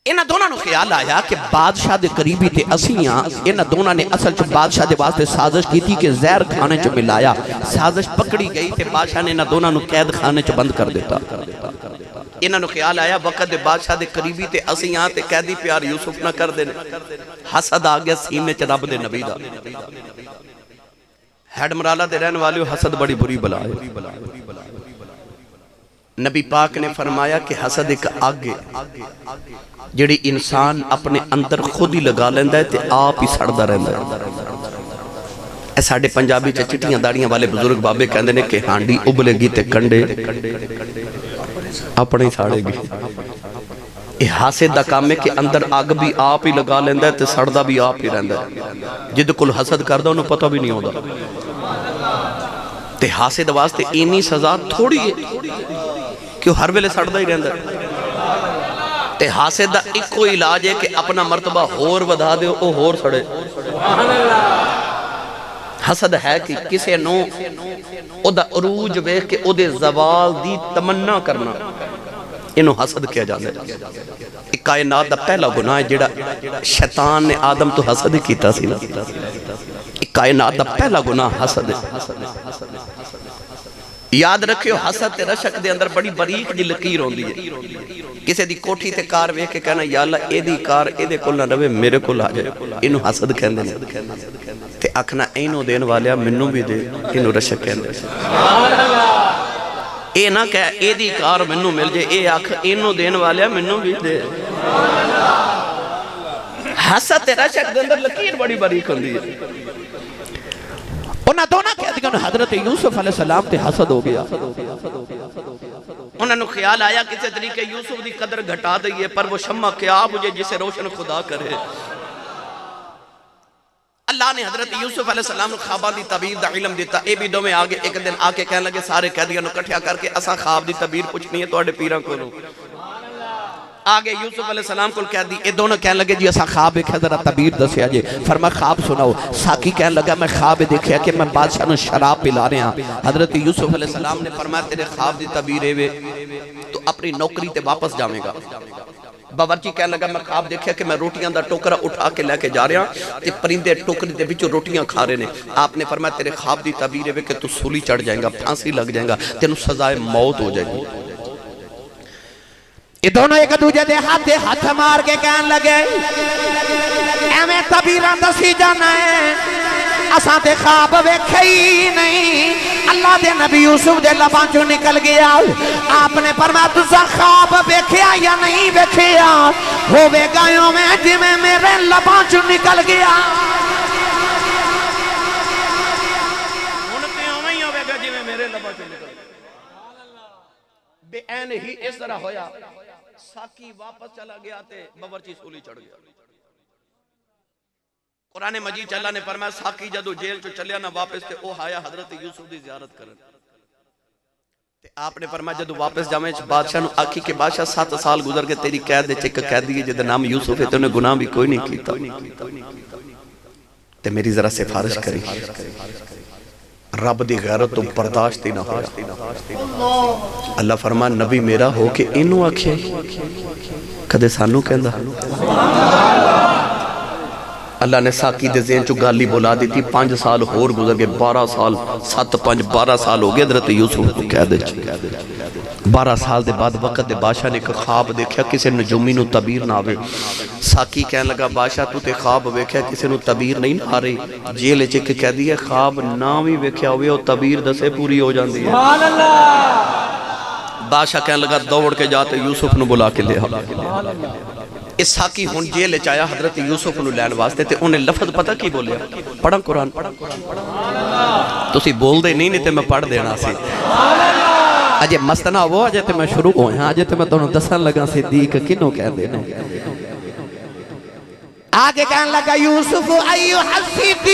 انہاں دونوں نے خیال آیا کہ بادشاہ دے قریبی تے اسیاں انہاں دونوں نے اصل چ بادشاہ دے واسطے سازش کی تھی کہ زہر کھانے چ ملایا سازش پکڑی گئی تے بادشاہ نے انہاں دونوں قید خانے چ بند کر دیتا انہاں نو خیال آیا وقت بادشاہ دے قریبی تے اسیاں تے قیدی پیار یوسف نہ کر دینے حسد آ گیا سینے چ رب دے نبی دا ہیڈ مرالہ دے رہن والیو حسد بڑی بری بلا ہے نبی پاک نے فرمایا کہ حسد ایک آگے جڑی انسان اپنے اندر خود ہی لگا لیندہ ہے تے آپ ہی سڑدہ رہندہ ہے اے ساڑھے پنجابی چٹیاں داڑیاں والے بزرگ بابے کہندے نے کہ ہانڈی ابلے گی تے کنڈے اپنے ہی ساڑے گی یہ حاسد دا کام ہے کہ اندر آگ بھی آپ ہی لگا لیندہ ہے تے سڑدہ بھی آپ ہی رہندہ ہے جد کل حسد کردہ انہوں پتہ بھی نہیں ہوتا تے حاسد واسطے اینی سزا تھوڑی ہے کیوں ہر ویلے سڑدہ ہی رہندہ ہے تے حاسد دا ایک کوئی علاج ہے کہ اپنا مرتبہ ہور ودھا دے او ہور سڑے حسد ہے کہ کسے نو او دا عروج بیک کہ او دے زوال دی تمنا کرنا انہوں حسد کیا جاندے ایک کائنات دا پہلا گناہ ہے جڑا شیطان نے آدم تو حسد کیتا سی ایک کائنات دا پہلا گناہ حسد ہے یاد رکھیو حسد تے رشک دے اندر بڑی باریک دی لکیر ہوندی ہے کسے دی کوٹھی تے کار ویکھ کے کہنا یا اللہ اے دی کار اے دے کول نہ رہے میرے کول آ جائے انہوں حسد کہندے نے تے اکھنا اینوں دین والیا منوں بھی دے انہوں رشک کہندے اے نہ کہ اے دی کار منوں مل جائے اے آکھ اینوں دین والیا منوں بھی دے حسد تے رشک دے اندر لکیر بڑی باریک ہوندی ہے انہاں دونوں قیدیوں نے حضرت یوسف علیہ السلام تے حسد ہو گیا انہوں نے خیال آیا کسی طریقے یوسف دی قدر گھٹا دئیے پر وہ شمع کیا مجھے جسے روشن خدا کرے اللہ نے حضرت یوسف علیہ السلام خوابان دی تعبیر دا علم دیتا اے بھی دو میں آگے ایک دن آکے کہنے لگے سارے قیدیوں نے کٹھیا کر کے اسا خواب دی تعبیر پوچھنی ہے تو اڑے پیران کو لو آگے یوسف علیہ السلام کو کہہ دی اے دونوں کہنے لگے جی اسا خواب ایک ذرا تعبیر دسیا جی فرما خواب سناؤ ساقی کہنے لگا میں خواب دیکھیا کہ میں بادشاہ نے شراب پلا رہے ہیں حضرت یوسف علیہ السلام نے فرمایا تیرے خواب دی تعبیر ہے تو اپنی نوکری تے واپس جاویں گا باورچی کہنے لگا میں خواب دیکھیا کہ میں روٹیاں دا ٹوکرا اٹھا کے لے کے جا رہے ہیں تے پرندے ٹوکری دے بچوں روٹیاں کھا رہے ہیں آپ نے فرمایا تیرے خواب دی تعبیر ہے کہ تو سولی چڑھ جائیں گا پھانسی لگ جائیں گا تینوں سزائے موت ہو جائے گی یہ دونوں ایک دوجہ دے ہاتھ مار کے کہن لگے اے میں تعبیران دسی جانا ہے اساں تے خواب ویکھے ہی نہیں اللہ دے نبی یوسف دے لباں چوں نکل گیا آپ نے فرمایا تساں خواب ویکھیا یا نہیں ویکھیا ہوے گایوں میں جویں میرے لباں چوں نکل گیا ہن تے اوویں ہی ہوے گا جویں میرے لباں چوں نکل گیا بے عین ہی اس طرح ہویا ساکی واپس چلا گیا تے باورچی سولی چڑھ گیا قرآن مجید اللہ نے فرمایا ساکی جدو جیل چو چلیا نہ واپس تے او آیا حضرت یوسف دی زیارت کرن آپ نے فرمایا جدو واپس جامعے بادشاہ نو آکھی کہ بادشاہ 7 سال گزر کے تیری قید دے چک قیدی ہے جدے نام یوسف ہے تو انہیں گناہ بھی کوئی نہیں کیتا تے میری ذرا سفارش کری رب دی غیرت تو برداشت ہی نہ ہوا اللہ فرمان نبی میرا ہو کہ انہوں آکھے کدے سانو کہندا اللہ نے ساکی دے ذہن چو گالی بولا دی تھی 5 سال ہور گزر گئے 12 سال 7 5 12 سال ہو گئے حضرت یوسف کو کہہ دے 12 سال دے بعد وقت دے بادشاہ نے ایک خواب دیکھا کسے نجومی نو تعبیر نہ آوے ساکی کہنے لگا بادشاہ تو تے خواب ویکھیا کسے نو تعبیر نہیں آ رہی جیل چک کہہ دیا خواب نہ بھی ویکھیا ہوئے اور تعبیر دسے پوری ہو جاندی ہے بادشاہ کہنے لگا دوڑ کے جاتے یوسف نو بلا کے لے اس ساکی ہون جیل چایا حضرت یوسف نو لین واسطے تے انہیں لفظ پتہ کی بولیا پڑھا قرآن تو سی بول دے نہیں تے میں پڑھ دینا سی اجے مستنا وہ اجے تے میں شروع ہوئے ہیں اجے تے میں دونوں دسن لگا صدیق کنوں کہہ دینا آگے کہنے لگا یوسف ایوہ الصدیق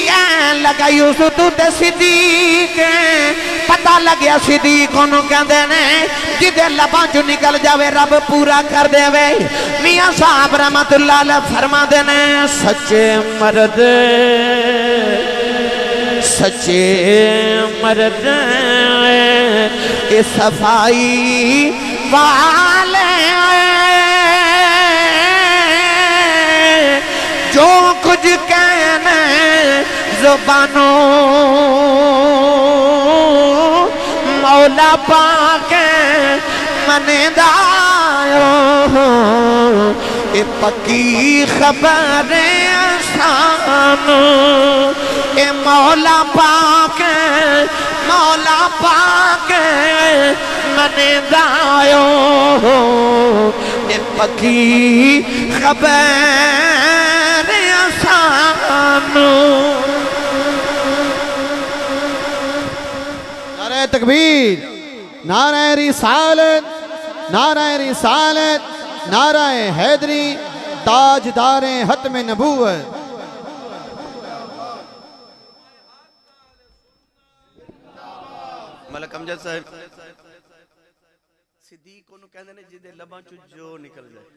کہنے لگا یوسف تو تے صدیق پتہ لگیا صدیق انہوں کہہ دینے جدے لباں جو نکل جاوے رب پورا کر دے وے میاں صاحب رحمت اللہ علیہ فرما دینے سچے مرد کے صفائی والے جو کچھ کہنے زبانوں مولا پاک منے دائیو اے پکی خبر آسان اے مولا پاک منے دائیو اے پکی خبر آسان نعرہ تکبیر نعرہ رسالت نعرہ حیدری تاجدار ختم نبوت ملک امجد صاحب صدیق کو کہنے نے جدے لباں جو نکل جائے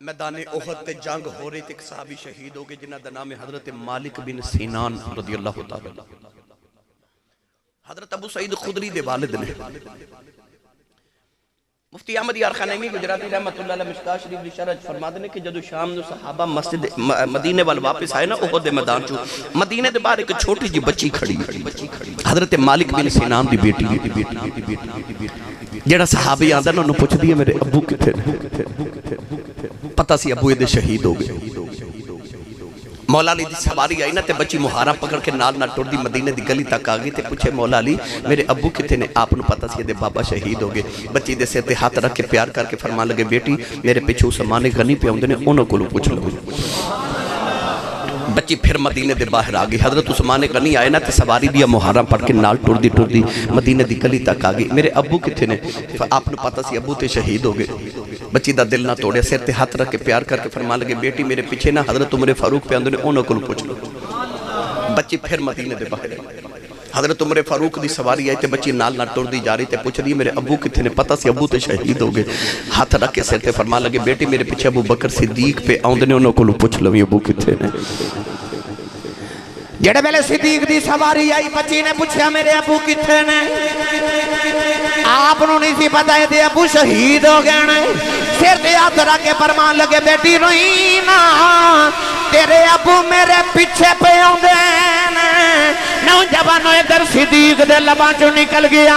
میدان احد تے جنگ ہو رہی تھے ایک صحابی شہید ہو گئے جنہ دا نام حضرت مالک بن سینان رضی اللہ تعالی حضرت ابو سعید خدری دے والد نے مفتی احمد یار خانیمی گجراتی رحمت اللہ علیہ مشکاہ شریف دی شرح فرما دینے کہ جدو شام نو صحابہ مسجد مدینے وال واپس آئے نا احد دے میدان چو مدینے دے باہر ایک چھوٹی جی بچی کھڑی حضرت مالک بن سینان دی بیٹی جیڑا صحابی آندہ نا انہوں پوچھ دیا میرے ابو کتے پتہ سی ابو یہ شہید ہو گئے مولا علی دی سواری آئی نا تے بچی مہارہ پکڑ کے نال نہ ٹوڑ دی مدینے دی گلی تک آگئی تے پوچھے مولا علی میرے ابو کتے نے آپ نو پتہ سی دے بابا شہید ہو گئے بچی دے سے تے ہاتھ رکھ کے پیار کر کے فرمان لگے بیٹی میرے پیچھو سمانے غنی پہ ہوندے نے انہوں کو لو پوچھ لو بچی پھر مدینے دے باہر آگئی حضرت عثمان غنی آئے نا تے سواری دیا محرم پڑھ کے نال ٹوڑ دی مدینے دی گلی تک آگئی میرے ابو کتے نے آپ نے پتہ سی ابو تے شہید ہو گئے بچی دا دل نہ توڑے سر تے ہاتھ رکھ کے پیار کر کے فرمان لگے بیٹی میرے پیچھے نا حضرت عمر فاروق پہ اندر نے انہوں کو پوچھ لو بچی پھر مدینے دے باہر حضرت عمر فاروق دی سواری آئی تے بچی نال نہ ٹوڑ دی جا رہی تے پوچھ دی میرے ابو کتے نے پتہ سی ابو تے شہید ہو گئے ہاتھ رکھ کے سر تے فرمان لگے بیٹی میرے پیچھے ابو بکر صدیق پہ آندے نے انہوں کو پوچھ لو ابو کتے نے جڑے بیلے صدیق دی سواری آئی بچی نے پوچھا میرے ابو کتھے نے آپ نو نہیں سی پتہ ہے دے ابو شہید ہو گئے نے سر دے ہاتھ رکھ کے فرمان لگے بیٹی روئینا تیرے ابو میرے پیچھے پہ آندے نوجوانوں ادھر صدیق دے لباں چو نکل گیا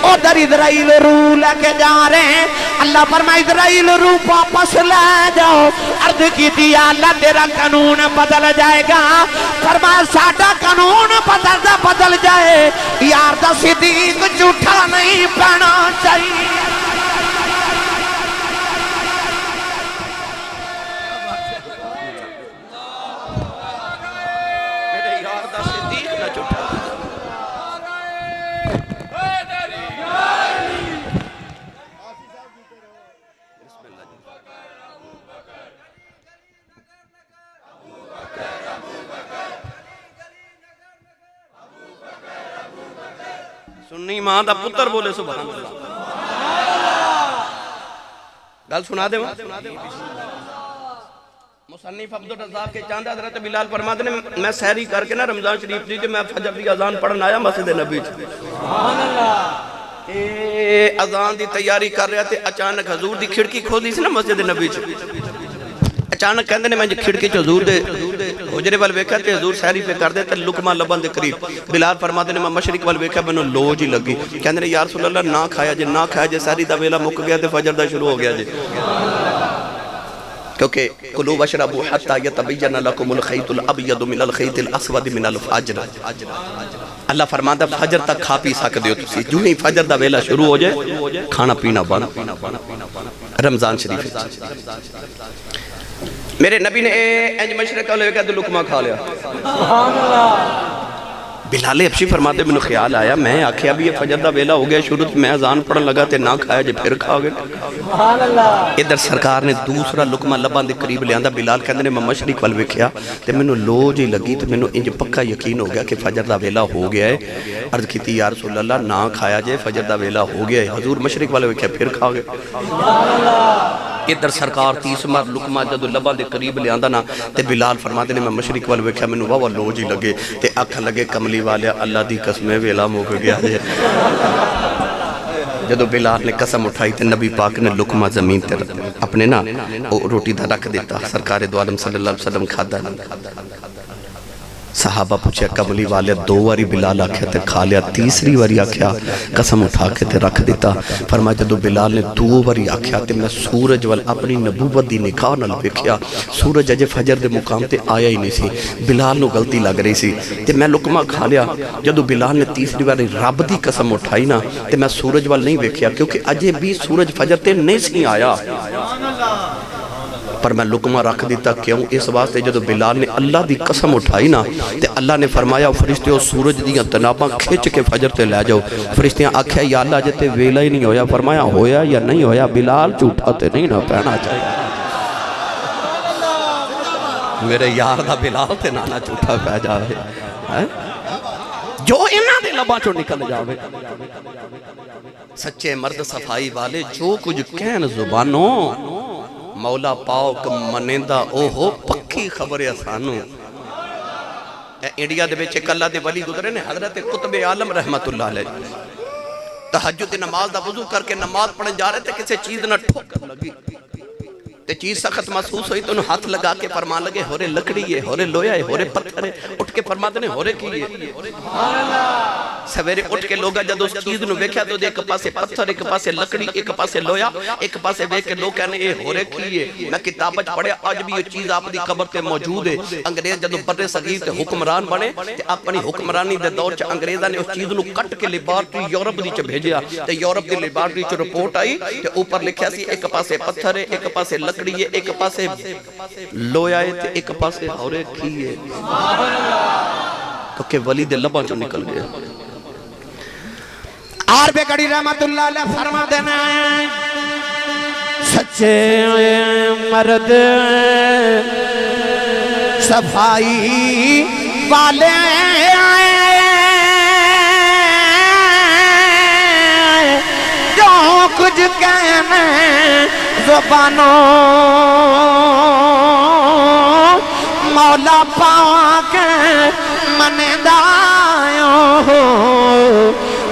ادھر اسرائیل روح لے کے جا رہے ہیں اللہ فرمائے اسرائیل روح واپس لے جاؤ عرض کی دیا اللہ تیرا قانون بدل جائے گا فرمائے ساڑھا قانون بدل جائے یار دا صدیق جھوٹا نہیں پڑھنا چاہیے سنی ماں دا پتر بولے سبحان اللہ. گل سنا دے مصنف عبدالرزاق کے چاند حضرت بلال فرماتے ہیں میں سحری کر کے نا رمضان شریف دی کہ میں فجر دی اذان پڑھن آیا مسجد نبی سبحان اللہ. اذان دی تیاری کر رہا تھے اچانک حضور دی کھڑکی کھولی سی نا مسجد نبی اچانک کہندے نے میں کھڑکی چ حضور دے حجرے وال ویکھیا تے حضور سحری پہ کر دے تے لقمہ لبن دے قریب. بلال فرماتے نے میں مشرق وال ویکھیا مینوں لو جی لگی. کہندے نے یا رسول اللہ نہ کھایا جے سحری دا ویلا مک گیا تے فجر دا شروع ہو گیا جے. کیونکہ کلوا واشربوا حتی یتبین لکم الخیط الابیض من الخیط الاسود من الفجر. اللہ فرماتا فجر تک کھا پی سکتے ہو تسی. جو ہی فجر دا ویلا شروع ہو جائے کھانا پینا بند. رمضان شریف میرے نبی نے انج مشرق والے کہتے لقمہ کھا لیا. سبحان اللہ. بلال حبشی فرماتے میں نے خیال آیا میں آکھیا بھی یہ فجر دا ویلا ہو گیا شروع میں اذان پڑھن لگا تے نہ کھایا جے پھر کھا گئے. سبحان اللہ. ادھر سرکار نے دوسرا لقمہ لبان دے قریب لے آندا. بلال کہندے نے میں مشرق وال ویکھیا تے مینوں لو جی لگی تے مینوں انج پکا یقین ہو گیا کہ فجر دا ویلا ہو گیا ہے. عرض کیتی یا رسول اللہ نہ کھایا جے فجر دا ویلا ہو گیا ہے. حضور مشرق والے ویکھیا پھر کھا گئے. سبحان اللہ. ادھر سرکار تیسرا لقمہ جدو لبان دے قریب لے آندا نا تے بلال فرماتے نے میں مشرق وال ویکھیا مینوں واہ لو جی لگے تے آکھن لگے کملی والے اللہ دی قسمیں ویلا مک گیا جے. جدو بلال نے قسم اٹھائی تے نبی پاک نے لقمہ زمین تے اپنے نا روٹی دا رکھ دیتا. سرکار دو عالم صلی اللہ علیہ وسلم کھادا. صحابہ پوچھے کملی والے دو واری بلال آکھیا تے کھا لیا. تیسری واری آکھیا قسم اٹھا کے تے رکھ دیتا. فرمایا جدو بلال نے دو واری آکھیا تے میں سورج وال اپنی نبوت دی نکاح نال ویکھیا سورج اجے فجر دے مقام تے آیا ہی نہیں سی. بلال نو غلطی لگ رہی سی تے میں لقمہ کھا لیا. جدو بلال نے تیسری واری رب دی قسم اٹھائی نا تے میں سورج وال نہیں ویکھیا کیونکہ اجے بھی سورج فجر تے نہیں سی آیا. پر میں لقمہ رکھ دیتا. کیوں؟ اس واسطے جدو بلال نے اللہ دی قسم اٹھائی نا تے اللہ نے فرمایا فرشتیوں سورج دیاں تناباں کھچ کے فجر تے لے جاؤ. فرشتیاں آکھیا یا اللہ جتے ویلا ہی نہیں ہویا. فرمایا ہویا یا نہیں ہویا بلال جھوٹا تے نہیں نہ پہنا چاہیے. میرے یار دا بلال تے نانا جھوٹا پہ جاوے جو انہاں دے لباں چوں نکل جاوے. سچے مرد صفائی والے جو کچھ کہن زبانوں مولا پاک منیندہ او ہو پکی خبر اسانو. انڈیا دے بیچے کلہ دے ولی گزرے نے حضرت قطب عالم رحمت اللہ علیہ تہجد نماز دا وضو کر کے نماز پڑھن جا رہے تھے کسی چیز نہ ٹھوک لگی تے چیز سخت محسوس ہوئی تو انہوں ہاتھ لگا کے فرمان لگے ہورے لکڑی ہے ہورے لویا ہے ہورے پتھر ہے. اٹھ کے فرماتے نے ہورے کی ہے. سویرے اٹھ کے لوگا جد اس چیز نو ویکھیا تو ایک پاسے پتھر ایک پاسے لکڑی ایک پاسے لویا ایک پاسے ویکھ کے لوگ کہنے اے ہورے کی ہے. میں کتابت پڑھیا آج بھی یہ چیز آپ دی قبر تے موجود ہے. انگریز جدو بر صغیر تے حکمران بنے تے اپنی حکمرانی دے دور چ انگریزاں نے اس چیز نو کٹ کے لیبارٹری یورپ دی چ بھیجیا تے یورپ دی لیبارٹری چ رپورٹ آئی تے اوپر لکھیا سی ایک پاسے پتھر ہے ایک پاسے لکڑی ہے ایک پاسے لویا ہے تے ایک پاسے ہورے کی ہے. کہ ولی دے لباں چوں نکل گئے. آر بے گڑی رحمت اللہ علیہ فرما دینا سچے مرد صفائی والے جو کچھ کہنے زبانوں مولا پاک منیندائیوں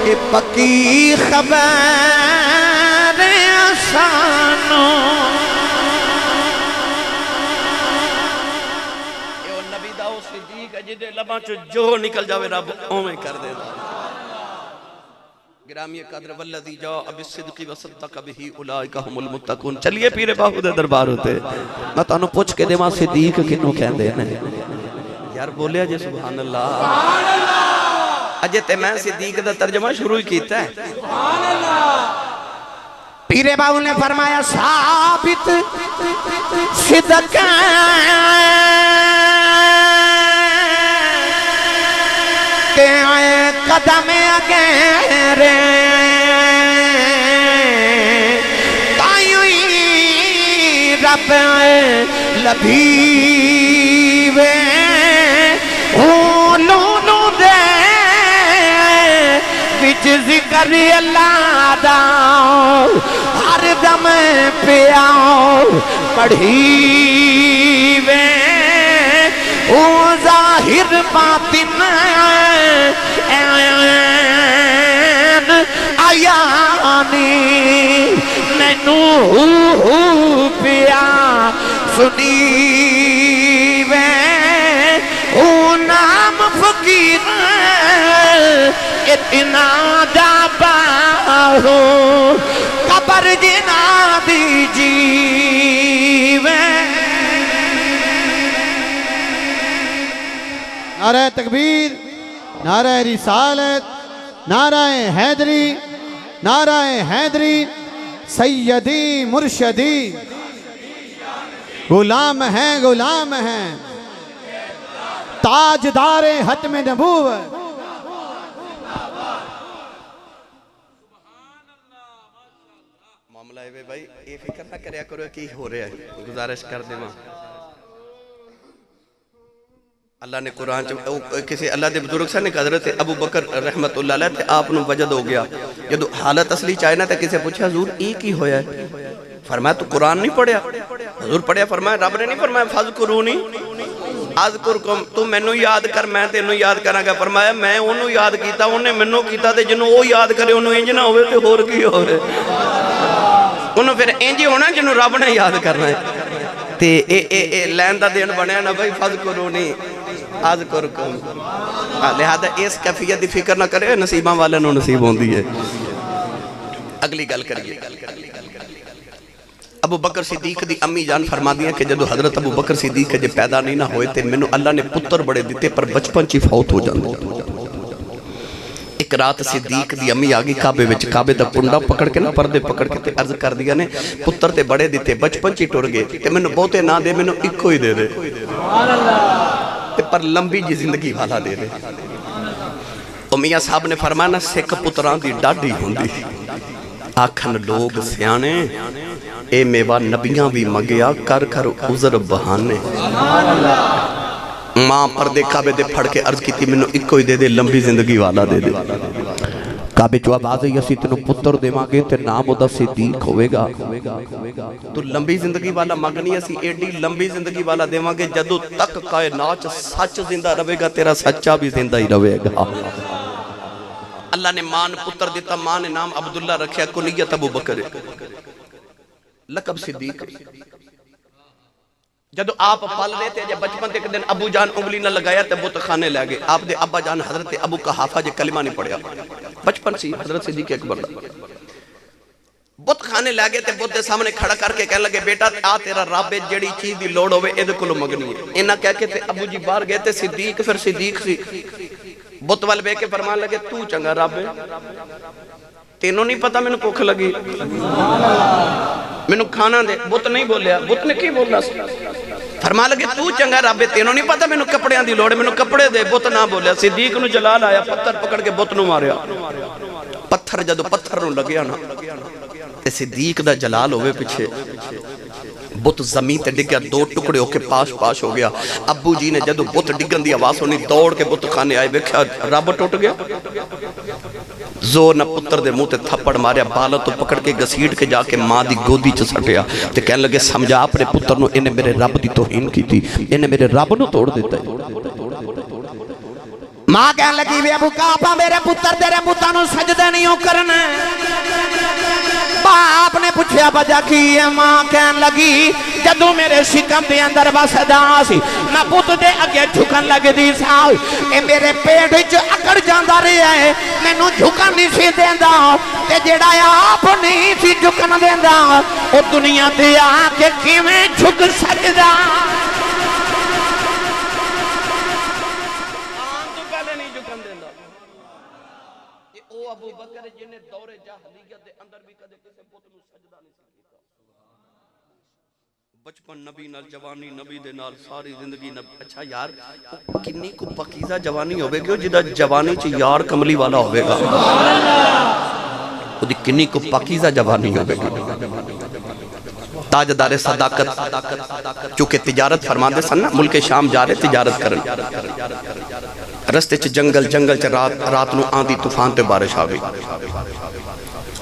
یہ پکی خبر اسانوں. یہ نبی داؤ صدیق جدے لباں جو نکل جاوے رب اومیں کر دے دا. گرامی قدر والذی جاء بالصدق وصدق به اولئک هم المتقون. چلیے پیر باہو دے دربار ہوتے میں تانوں پوچھ کے دیواں صدیق کنوں کہندے نے یار بولیا جے سبحان اللہ. سبحان اللہ. اجے تے میں صدیق دا ترجمہ شروع ہی کیتا ہے. سبحان اللہ. پیر باہو نے فرمایا ثابت صدق کے قدم اگیرے تائیوئی رب لبھیوے اولونو دے وچ ذکر اللہ دا ہر دم پیا پڑھی وے او ظاہر باطن این آیانی مینوں پیا سنی وے او نام فقیر اتنا دابا ہو قبر جنا دی جیوے نعرہ تکبیر، نعرہ رسالت، نعرہ حیدری، نعرہ حیدری، سیدی مرشدی، غلام ہیں غلام ہیں، تاجدار ختم نبوت۔ معاملہ ہے بھائی یہ فکر نہ کریا کرو کہ ہو رہا ہے، گزارش کر دے ماں اللہ نے قرآن کسی اللہ دے بزرگ سے حضرت ابو بکر رحمت اللہ علیہ تھے آپ نے وجد ہو گیا جدو حالت اصلی چاہے نہ تھا کسی پوچھا حضور ایک ہی ہویا ہے فرمایا تو قرآن نہیں پڑھیا حضور پڑھیا فرمایا رب نے نہیں فرمایا فَذْكُرُونِي اذکرکم تو مینوں یاد کر میں تینوں یاد کراں گا فرمایا میں انہوں یاد کیتا انہیں مینوں کیتا تے جنہوں وہ یاد کرے انہوں انج نہ ہوئے تے ہور کی ہوئے انہوں پھر انج ہونا جنہوں رب نے یاد کرنا ہے تے اے لین دا دین بنیا نا بھائی فَذْكُرُونِي اذکرکم لہذا اس کیفیت دی فکر نہ کرے نصیباں والے نو نصیب ہوندی ہے اگلی گل کریے ابو بکر صدیق دی امی جان فرما دیا کہ جدو حضرت ابو بکر صدیق جے پیدا نہیں نہ ہوئے تے منو اللہ نے پتر بڑے دیتے پر بچپن چی فوت ہو جاندے ایک رات صدیق دی امی آگی کعبے وچ کعبے دا پنڈا پکڑ کے نا پردے پکڑ کے تے عرض کر دیا نے پتر تے بڑے دیتے بچپن چی ٹر گئے تے منو بہتے نہ دے منو اکو ہی دے دے تے پر لمبی جی زندگی والا دے دے میاں صاحب نے فرمانا سکھ پتران دی ڈاڈی ہوندی آکھن لوگ سیانے اے میوہ نبیاں بھی مگیا کر کر عذر بہانے ماں پردے کعبے دے پھڑ کے عرض کی تھی منو اکو ہی دے دے لمبی زندگی والا دے دے کعبے جو آواز ہے یسی تنو پتر دے مانگے تے نام او دا صدیق ہوئے گا تو لمبی زندگی والا مانگنی اسی ایڈی لمبی زندگی والا دے مانگے جدو تک کائنات سچ زندہ روے گا تیرا سچا بھی زندہ ہی روے گا اللہ نے ماں نے پتر دیتا ماں نے نام عبداللہ رکھیا کنیت ابو بکر لقب صدیق جدو آپ پال رہے تھے جب بچپن تے ایک دن ابو جان انگلی نہ لگایا تے بت خانے لے گئے آپ دے ابا جان حضرت ابو قحافہ جے کلمہ نہیں پڑھیا بچپن سی حضرت صدیق اکبر بت خانے لے گئے تے بت دے سامنے کھڑا کر کے کہنے لگے بیٹا آ تیرا رب جڑی چیز دی لوڑ ہوئے اے دے کلو مگنی ہے انہاں کہہ کے تے ابو جی باہر گئے تے صدیق پھر صدیق سی بت وال بے کے فرمان لگے تو چنگا رب تینوں نہیں پتا میں نے بھوک لگی میں نے کھانا دے بت نہیں بولیا بت نے کی بولنا فرما لگے تو چنگا رب تینوں نہیں پتا میں نے کپڑیاں دی لوڑے میں نے کپڑے دے بت نہ بولیا صدیق نو جلال آیا پتھر پکڑ کے بت نو ماریا پتھر جدو پتھر نو لگیا نا تے صدیق دا جلال ہوئے پیچھے بت زمین تے ڈگیا دو ٹکڑے ہو کے پاش ہو گیا ابو جی نے جدو بت ڈگن دی آواز ہونی دوڑ کے بت خانے آئے ویکھیا رب ٹوٹ گیا زور نہ پتر دے منہ تے تھپڑ ماریا بالا تو پکڑ کے گسیٹ کے جا کے ماں دی گودی چ سٹیا تے کہنے لگے سمجھا اپنے پتر نو انہیں میرے رب دی توہین کی تھی انہیں میرے رب نو توڑ دیتا ہے ماں کہنے لگی وے ابو کعبہ میرے پتر تیرے بتاں نو سجدے نہیں ہو کرنا باپ نے پوچھیا وجہ کی ہے ماں کہنے لگی جدو میرے شکم دے اندر وسدا سی میں پت دے اگے جھکن لگ دی سا اے میرے پیٹ وچ اکڑ جاندا رہیا ہے مینوں جھکن نہیں سی دیندا تے جڑا آپ نہیں سی جھکن دیندا او دنیا تے آ کے کیویں جھک سکدا ابو بکر جنہیں دور جاہلیت دے اندر بھی کدے کسے بت نو سجدہ نہیں کیتا بچپن نبی نال جوانی نبی دے نال ساری زندگی اچھا یار کنی کو پکیزہ جوانی ہوئے گی جدہ جوانی چ یار کملی والا ہوئے گا وہ کنی کو پکیزہ جوانی ہوئے گا تاجدار صداقت چونکہ تجارت فرما دے سن ملک شام جا رہے تجارت کرن رستے چ جنگل چ رات نو آندھی طوفان تے بارش آ گئی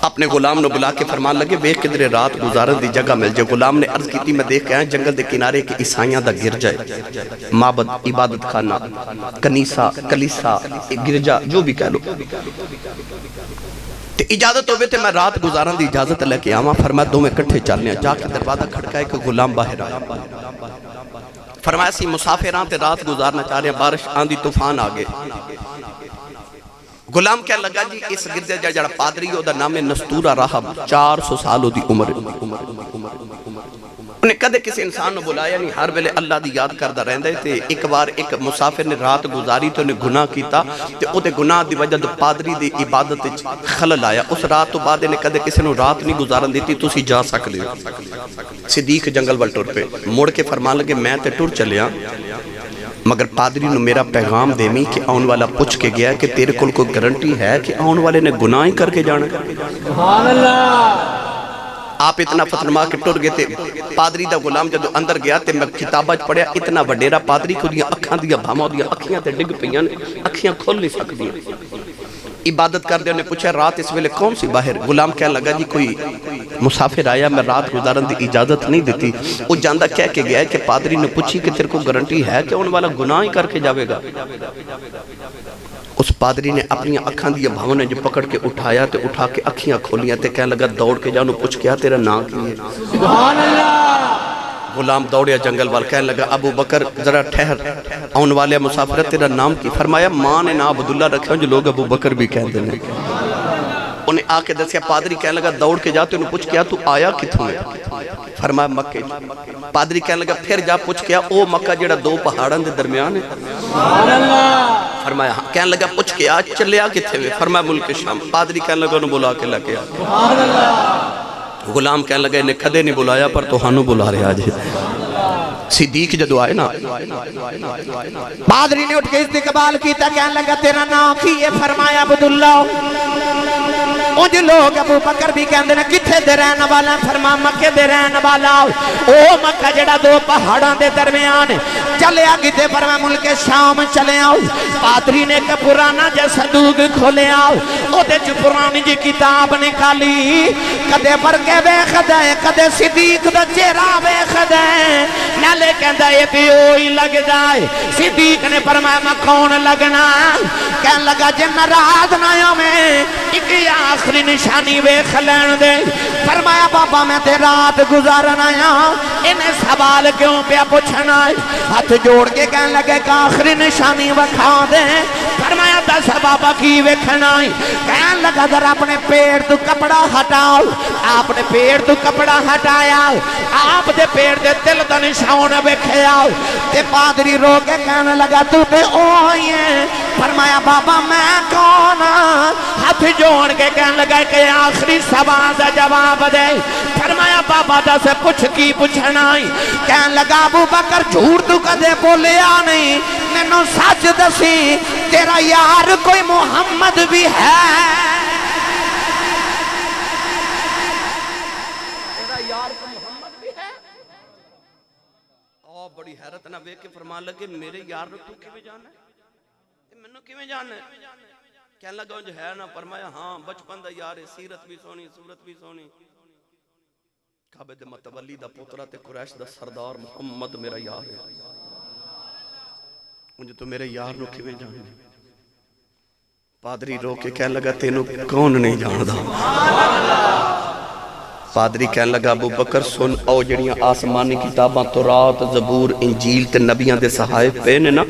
اپنے غلام نو بلا کے فرمان لگے ویکھ کدھر رات گزارن دی جگہ مل جائے غلام نے عرض کیتی میں دیکھ کے آیا جنگل دے کنارے کہ عیسائیاں دا گرجا ہے معبد عبادت خانہ کنیسہ کلیسا گرجا جو بھی کہہ لو تے اجازت ہوئے تے میں رات گزارن دی اجازت لے کے آواں فرمایا دو میں کٹھے چلنے جا کے دروازہ کھڑکائے کہ غلام باہر آیا فرمایا سی مسافران تے رات گزارنا چاہ رہے ہیں بارش آندھی طوفان آگے غلام کہہ لگا جی اس گرجے جڑا پادری ہو دا نام نستورہ راہب 400 سال ہو دی عمر انہیں کدے کسی انسان نے بلایا نہیں ہر ویلے اللہ دی یاد کردہ رہندے تھے ایک بار ایک مسافر نے رات گزاری تو انہیں گناہ کیتا تے او دے گناہ دی وجہ پادری دی عبادت خلل آیا اس رات تو بعد انہیں کدے کسی نے رات نہیں گزارن دیتی تو اسی جا سک لے صدیق جنگل وال ٹر پہ موڑ کے فرمان لگے میں تے ٹر چلیا مگر پادری نے میرا پیغام دیمی کہ آن والا پوچھ کے گیا کہ تیرے کل کوئی گارنٹی ہے کہ آن والے نے گناہ ہی کر کے جانا سبحان اللہ آپ اتنا فتنما کے ٹر گئے تھے پادری دا غلام جدو اندر گیا تے میں کتابہ پڑھیا اتنا وڈیرا پادری کو دیا اکھاں دیا بھاما دیا اکھیاں تے ڈگ پیاں اکھیاں کھول نہیں سکتی عبادت کر دے انہیں پوچھا رات اس ویلے کون سی باہر غلام کہنے لگا جی کوئی مسافر آیا میں رات گزارن دی اجازت نہیں دیتی وہ جاندہ کہہ کے گیا ہے کہ پادری نے پوچھی کہ تیرے کو گارنٹی ہے کہ ان والا گناہ ہی کر کے جاوے گا اس پادری نے اپنی اکھاں دیا بھاؤں نے جو پکڑ کے اٹھایا تے اٹھا کے اکھیاں کھولیاں تے کہنے لگا دوڑ کے جاؤ پوچھ کیا تیرا نام کی ہے سبحان اللہ غلام دوڑیا جنگل وال کہنے لگا ابو بکر ذرا ٹھہر آن والے مسافرت تیرا نام کی فرمایا ماں نے نام عبداللہ رکھا جو لوگ ابو بکر بھی کہہ دینے انہیں آ کے دسیا پادری کہنے لگا دوڑ کے جاتے انہیں پوچھ کیا تو آیا کتوں ہے فرمایا مکہ پادری کہنے لگا پھر جا پوچھ کیا او مکہ جڑا دو پہاڑاں دے درمیان ہے فرمایا ہاں کہنے لگا پوچھ کیا چلیا کتھے میں فرمایا ملک شام پادری کہنے لگا انہوں بلا کے لگے غلام کہنے لگا انہیں کھدے نہیں بلایا پر تو ہانو بلا رہے آج صدیق جدو آئے نا پادری نے اٹھ کے استقبال کیتا کہنے لگا تیرا نام کی ہے فرمایا عبداللہ اونج لوگ ابو بکر بھی کہندے نے کتھے دے رہن والا فرما مکے دے رہن والا او مکہ جڑا دو پہاڑاں دے درمیان چلے آ کتے فرما ملک شام چلے آؤ پادری نے ایک پرانا جا صندوق کھولے آؤ او دے جو پرانی جی کتاب نکالی کدے پر کے ویکھ دے کدے صدیق دا چہرہ ویکھ دے نالے کہندا یہ بھی ہوئی لگ جائے صدیق نے فرمایا میں کون لگنا کہنے لگا جن رات نایوں میں ایک آخری نشانی ویکھ لین دے فرمایا بابا میں تے رات گزارن آیا انہیں سوال کیوں پہ پوچھنا ہے ہاتھ جوڑ کے کہنے لگے کہ آخری نشانی وکھا دے فرمایا دس بابا کی ویکھنا ہے کہنے لگا در اپنے پیر تو کپڑا ہٹاؤ آپ نے پیر تو کپڑا ہٹایا آپ دے پیر دے دل دا نشان ویکھیا تے پادری رو کے کہنے لگا تو تے اوئی ہے فرمایا بابا میں کون ہاتھ جوڑ کے کہنے لگا کہ آخری سوال دا جواب دے فرمایا بابا دا سے پوچھ کی پوچھنا ہے کہنے لگا ابو بکر جھوٹ تو کدے بولیا نہیں مینوں سچ دسی تیرا یار کوئی محمد بھی ہے تیرا یار کوئی محمد بھی ہے بڑی حیرت نہ ویکھ کے فرمان لگے میرے یار نو تو کیویں جانا ہے مینوں کیویں جانا ہے کہنے لگا جو ہے نا فرمایا ہاں بچپن دا یار ہے سیرت بھی سونی صورت بھی سونی کعبے دے متولی دا پوترا تے قریش دا سردار محمد میرا یار ہے انجھے تو میرے یار نو کیویں جانا ہے پادری رو کے کہنے لگا تینوں کون نہیں جاندا پادری کہنے لگا ابو بکر سن او جڑیاں آسمانی کتاباں تورات زبور انجیل تے نبیاں دے صحائف پہ نے نا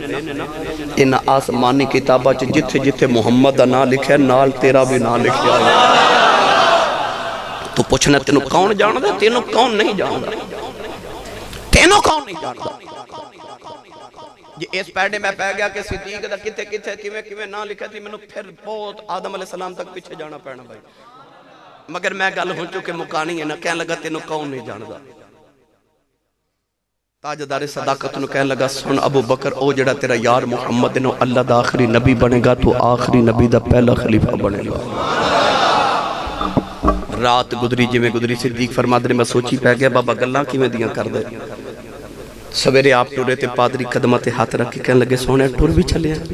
ان آسمانی کتاباں چ جتھے جتھے محمد دا نام لکھیا نال تیرا بھی نام لکھیا ہے تو پوچھنا تینوں کون جاندا تینوں کون نہیں جاندا تینوں کون نہیں جاندا یہ اس پیڑے میں پہ گیا کہ صدیق دا کتے کتے کیویں نام لکھا تھی میں پھر بہت آدم علیہ السلام تک پیچھے جانا پینا بھائی مگر میں گل ہو چکے مکانی ہے نا کہنے لگا تینوں کون نہیں جاندا تاجدار صداقت نو کہنے لگا سن ابو بکر او جڑا تیرا یار محمد نو اللہ دا آخری نبی بنے گا تو آخری نبی دا پہلا خلیفہ بنے گا رات گدری جی میں گدری صدیق فرماد نے میں سوچی پہ گیا بابا گلاں کی میں دیاں کر دے سویرے آپ ٹورے تے پادری قدمہ تے ہاتھ رکھ کے کہنے لگے سونے ٹور بھی چلے ہیں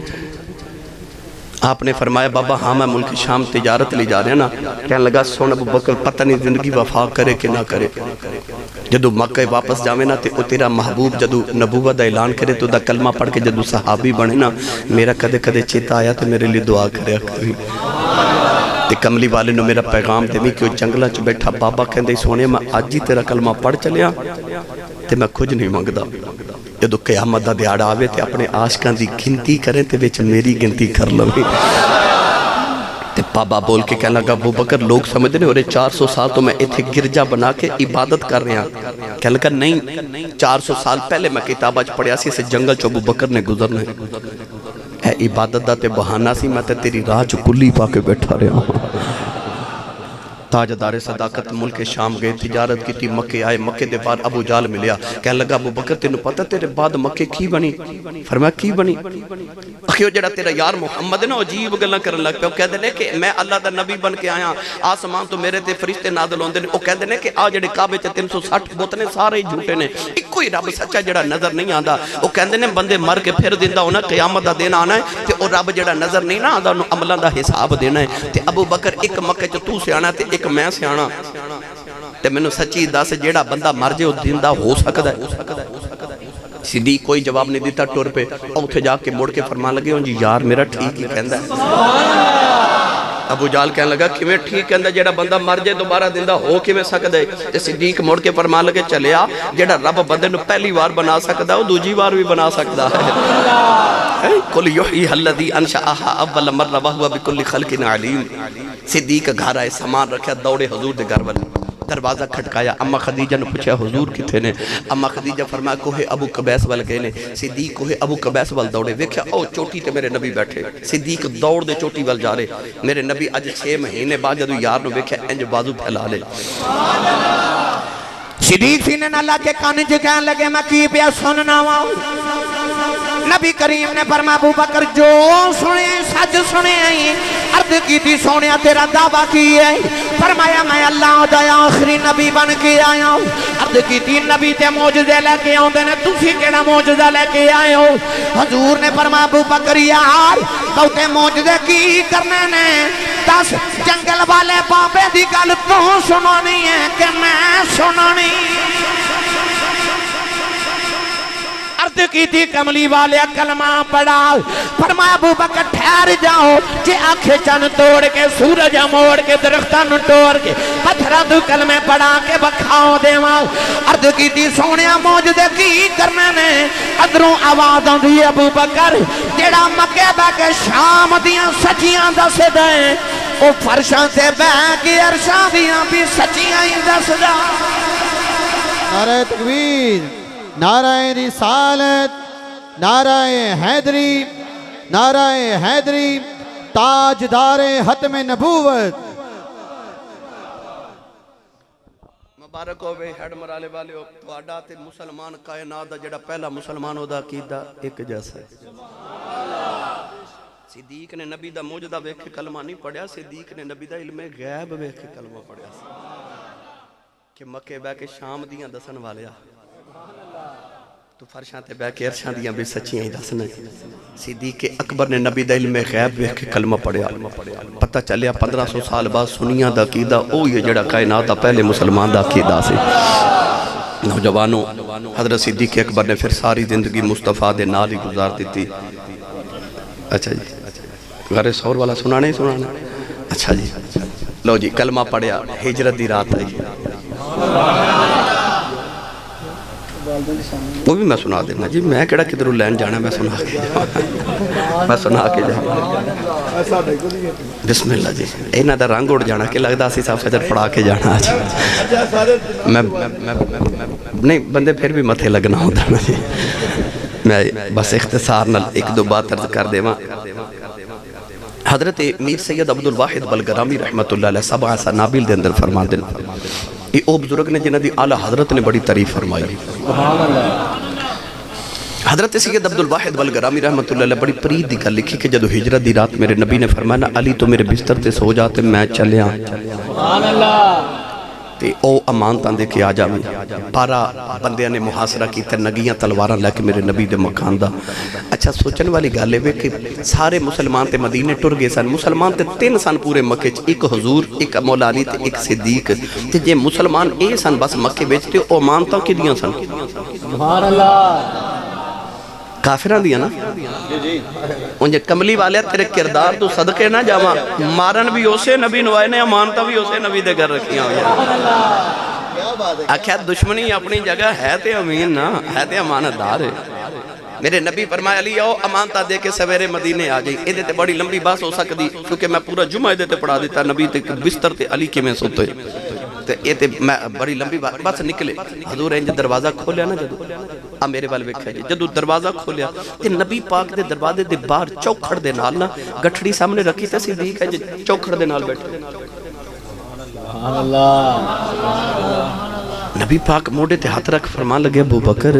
آپ نے فرمایا بابا ہاں میں ملک شام تجارت لے جا رہے ہیں نا. کہنے لگا سن ابو بکر پتہ نہیں زندگی وفا کرے کہ نہ کرے. جدو مکہ واپس جاوے نا تے او تیرا محبوب جدو نبوت دا اعلان کرے تو دا کلمہ پڑھ کے جدو صحابی بنے نا میرا کدے کدے چیتا آیا تے میرے لیے دعا کرے کبھی. تے کملی والے نے میرا پیغام دے کہ وہ جنگلہ چ بیٹھا بابا کہندے سونے میں آج ہی تیرا کلمہ پڑھ چلیا تے میں کچھ نہیں مانگدا. جدو قیامت دا دیہڑا آوے تے اپنے عاشقاں دی گنتی کریں تے وچ میری گنتی کر لویں. تے بابا بول کے کہنے لگا ابو بکر لوگ سمجھ رہے اور 400 سال تو میں ایتھے گرجا بنا کے عبادت کر رہے ہیں. کہنے لگا نہیں 400 سال پہلے میں کتابہ چ پڑھیا سی سے جنگل چ ابو بکر نے گزرنا ہے. اے عبادت دا تے بہانہ سی میں تے تیری راہ چ کلی پا کے بیٹھا رہا ہوں. تاجدار صداقت ملک شام گئے تجارت کی تھی مکہ آئے. مکہ دے بعد ابو جال ملیا. کہنے لگا ابو بکر تینوں پتہ تیرے بعد مکہ کی بنی؟ فرمایا کی بنی؟ اخیو جڑا تیرا یار محمد ہے نا عجیب گلاں کرن لگ پیا. وہ کہندے نے کہ میں اللہ دا نبی بن کے آیا آسمان تو میرے تے فرشتے نازل ہوندے نے. وہ کہندے نے کہ آ جڑے کعبے تے 360 بت نے سارے جھوٹے نے اکو ہی رب سچا جڑا نظر نہیں آندا. وہ کہندے نے بندے مر کے پھر زندہ ہونا قیامت دا دن آنا ہے تے او رب جڑا نظر نہیں نہ آندا انہوں عملاں دا حساب دینا ہے. تے ابو بکر ایک مکے چ تو سیانا تے ایک میں سیانا تے میں نے سچی دس جیڑا بندہ مر جے وہ زندہ ہو سکتا ہے. صدیق کوئی جواب نہیں دیتا ٹور پہ اور اتھے جا کے موڑ کے فرمان لگے ہوں جی یار میرا ٹھیک ہی کہندہ ہے. ابو جال کہنے لگا کہ میں ٹھیک کہندہ جیڑا بندہ مر جے دوبارہ زندہ ہو کے میں سکتا ہے. تے صدیق موڑ کے فرمان لگے چلیا جیڑا رب بندے نو پہلی وار بنا سکتا ہے وہ دوجی وار بھی بنا سکتا ہے. قل یحییھا الذی انشأھا اول مرہ وہو بکل خلق علیم. صدیق گھر آئے سامان رکھا دوڑے حضور دے گھر والے دروازہ کھٹکایا. اما خدیجہ نے پوچھا حضور کتھے نے؟ اما خدیجہ فرمایا کوہ ابو قبیس وال گئے نے. صدیق کوہ ابو قبیس وال دوڑے ویکھیا او چوٹی تے میرے نبی بیٹھے. صدیق دوڑ دے چوٹی وال جا رہے. میرے نبی اج 6 مہینے بعد جدو یار نو ویکھیا انج بازو پھیلا لے. صدیق سینے نہ لگے کان چ کہن لگے میں کی پیا سننا وا. نبی کریم نے فرمایا ابو بکر جو سنے سچ سنے عرض کی تھی سونیا تیرا دعویٰ کی ہے؟ فرمایا میں اللہ دا آخری نبی بن کے آیا ہوں. عرض کی تھی نبی تے موجزے لے کے آؤں دینے تُسی کیڑا موجزہ لے کے آئے ہو؟ حضور نے فرمایا ابو بکر یار بہتے موجزے کی کرنے نے 10 جنگل والے بابے دی گل تو سنانی ہے کہ میں سنانی. عرض کی تھی کملی والے کلمہ پڑھا. فرمایا ابو بکر ٹھہر جاؤ جے آنکھیں چن توڑ کے سورج موڑ کے درختان توڑ کے پتھرہ دو کلمے پڑھا کے بکھاؤ دے ماں. عرض کی تھی سونیا موجودے کی کرنے نے ادروں آوازاں دی ابو بکر جیڑا مکے بے کے شام دیاں سچیاں دس دیں او فرشاں سے بے کے عرشاں دیاں بھی سچیاں ہی دس دا. نعرہ تکبیر، نعرہ رسالت، نعرہ حیدری، نعرہ حیدری، تاجدار ختم نبوت. مبارک ہوئے ہیڈ مرالے والے ہو تواڈا تے مسلمان کائنات دا جڑا پہلا مسلمان ہو دا عقیدہ ایک جیسا ہے. صدیق نے نبی دا موجودہ ویکھ کے کلمہ نہیں پڑھیا. صدیق نے نبی دا علم غیب ویکھ کے کلمہ پڑھیا کہ مکے بے کے شام دیاں دسن والیا تو فرشاں تے بے کے عرشاں دیاں بھی سچیاں ہی دسنا. صدیق اکبر نے نبی دا علم غیب ویکھ کے کلمہ پڑھیا. پتہ چلیا 1500 سال بعد سنیاں دا عقیدہ او یہ جڑا کائنات دا پہلے مسلمان دا عقیدہ سی. نوجوانوں حضرت صدیق اکبر نے پھر ساری زندگی مصطفیٰ دے نال ہی گزار دیتی. اچھا جی غیر سور والا سنانے ہی سنانا. اچھا جی لو جی کلمہ پڑھیا ہجرت دی رات آئی. وہ بھی میں سنا دینا جی میں کہڑا کدھروں لین جانا میں سنا کے جانا. بسم اللہ جی اینا دا رنگ اڑ جانا کہ لگتا سی صاحب فجر پڑھا کے جانا آج میں نہیں بندے پھر بھی متھے لگنا ہوتا نا جی. میں بس اختصار نال ایک دو بات عرض کر دے. حضرت میر سید عبدالواحد بلگرامی رحمت اللہ علیہ 7 سنابل دے اندر فرمان دے یہ او بزرگ نے جنہ دی اعلیٰ حضرت نے بڑی تعریف فرمائی. حضرت سید عبدالواحد بلگرامی رحمت اللہ علیہ بڑی پرید دی گل لکھی کہ جدو ہجرت دی رات میرے نبی نے فرمایا علی تو میرے بستر تے سو جاتے میں چلیا. تے او امانتاں دے کے آ جاویں 12 بندیاں نے محاصرہ کیتا نگیاں تلواراں لے کے میرے نبی دے مکان دا اچھا سوچن والی گل ہے کہ سارے مسلمان تے مدینے ٹر گئے سن مسلمان تے 3 سن پورے مکے چ ایک حضور ایک مولا علی تے ایک صدیق تے جے مسلمان اے سن بس مکے وچ تے او امانتاں کدیاں سن سبحان اللہ کافراں دیاں نا انجے کملی والے تیرے کردار تو صدقے نہ جاواں مارن بھی اسے نبی نوائے نے امانتاں بھی اسے نبی دے گھر رکھیاں ہوئی آکھیا دشمنی اپنی جگہ ہے تے امین نا ہے تے امانتدار ہے میرے نبی فرمایا علی آؤ امانتہ دے کے سویرے مدینے آ جائیں ایدے تے بڑی لمبی بات ہو سکتی کیونکہ میں پورا جمعہ ایدے تے پڑھا دیتا نبی تے بستر تے علی کے میں سوتے یہ تے میں بڑی لمبی بات نکلے حضور انج دروازہ کھولیا نا جدو آ میرے والے ویکھیا جی جدو دروازہ کھولیا تے نبی پاک دے دروازے دے باہر چوکھڑ دے نال نا گٹھڑی سامنے رکھی تے صدیق ہے جی چوکھڑ دے نال بیٹھے سبحان اللہ نبی پاک موڑے تے ہاتھ رکھ فرمان لگے ابو بکر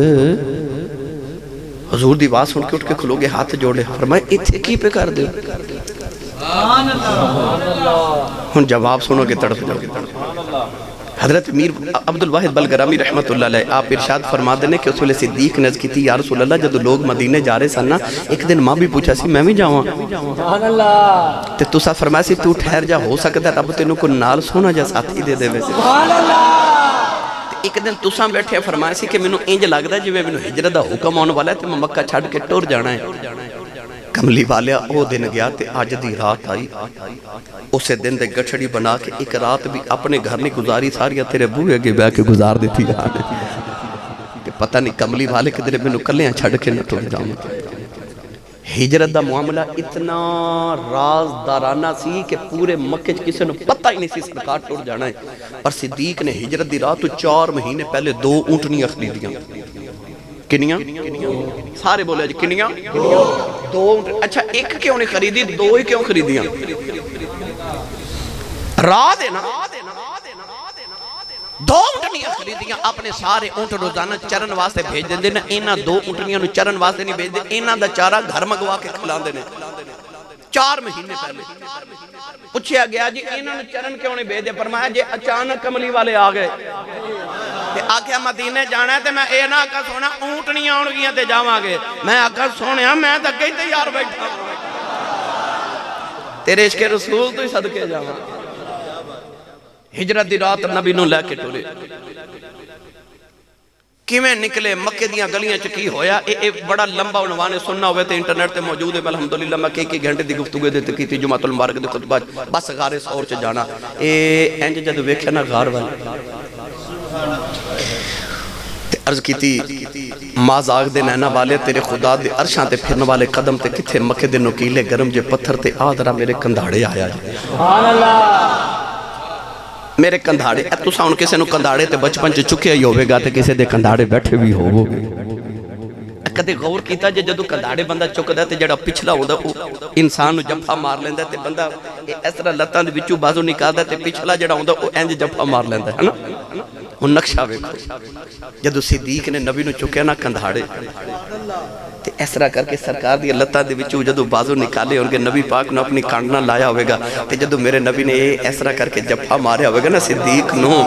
حضور دی آواز سن کے اٹھ کے کھلو گے ہاتھ جوڑے فرمائے ایتھے کی پہ کر دیو ہن جواب سنو گے تڑپ جاؤ حضرت میر عبدالواحد بلگرامی رحمت اللہ علیہ آپ ارشاد فرما دینے کہ اس ویلے صدیق نز کی تھی یا رسول اللہ جدو لوگ مدینے جا رہے سن نا ایک دن ماں بھی پوچھا سی میں بھی جاواں سبحان اللہ تے تسا فرمایا سی تو ٹھہر جا ہو سکتا ہے رب تینوں کو نال سونا جا ساتھی دے دے ویسے سبحان اللہ ایک دن تساں بیٹھے فرمایا سی کہ مینوں انج لگدا ہے جویں مینوں ہجرت دا حکم آن والا ہے تے میں مکہ چھڈ کے ٹر جانا ہے کملی والیا او دن گیا تے اج دی رات آئی اسے دن دے گٹھڑی بنا کے ایک رات بھی اپنے گھر نہیں گزاری ساری تیرے بوئے اگے بیٹھ کے گزار دیتی جانے کہ پتہ نہیں کملی والے کدھر مینوں کلیاں چھڈ کے نہ ٹر جاواں ہجرت دا معاملہ اتنا رازدارانہ سی کہ پورے مکے کسی نے پتہ ہی نہیں سی سرکار ٹر جانا ہے اور صدیق نے ہجرت دی رات 4 مہینے پہلے 2 اونٹنیاں خریدیاں کنیاں سارے بولے جی کنیاں 2 اچھا ایک کیوں نہیں خریدی 2 ہی کیوں خریدیاں راہ دینا 2 اونٹنیاں خریدیاں اپنے سارے اونٹ روزانہ چرن واسطے بھیج دیں دینا اینا 2 اونٹنیاں نو چرن واسطے نہیں بھیج دیں اینا دا چارہ گھر مگوا کے کھلان دینے 4 مہینے پہلے پوچھیا گیا جی اینا نو چرن کیوں نہیں بھیج دے فرمایا جی اچانک کملی والے آگئے تے آکھیا مدینے جانا ہے تے میں اے نہ آکھا سونا اونٹنیاں آن گیاں تے جاواں گے میں آکھا سونیا میں تک ہی تیار بیٹھا تیرے عشق رسول تو ہی صدقے جاواں ہجرت دی رات نبی نو لے کے ٹرے کیویں نکلے مکے دیاں گلیاں چ کی ہویا اے بڑا لمبا عنوان ہے سننا ہوئے تے انٹرنیٹ تے موجود ہے الحمدللہ میں کئی گھنٹے دی گفتگو دے تے کیتی جمعۃ المبارک دے خطبہ بس غار سور چ جانا اے انج جد ویکھیا نا غار وال تے عرض کیتی مازاغ دے نینا والے تیرے خدا دے عرشاں تے پھرن والے قدم تے کتھے مکے دے نوکیلے گرم جے پتھر تے آدرا میرے کندھاڑے آیا جی سبحان اللہ میرے کندھاڑے تساں ہن کسے نو کندھاڑے تے بچپن چ چکیا ہی ہوے گا تے کسے دے کندھاڑے بیٹھے بھی ہوو گے کدے غور کیتا جے جدوں کندھاڑے بندہ چکدا تے جڑا پچھلا ہوندا او انسان نو جفا مار لیندا تے بندہ اس طرح لتاں دے وچوں بازو نکالدا تے پچھلا جڑا ہوندا او انج جفا مار لیندا ہے نا ہن نقشہ ویکھو جدوں صدیق نے نبی نو چکیا نا کندھاڑے تے اس طرح کر کے سرکار دی لتاں دے وچوں جدوں بازو نکالے ہون گے نبی پاک نو اپنی کانڈ نہ لایا ہوے گا تے جدوں میرے نبی نے اس طرح کر کے جفا ماریا ہوے گا نا صدیق نو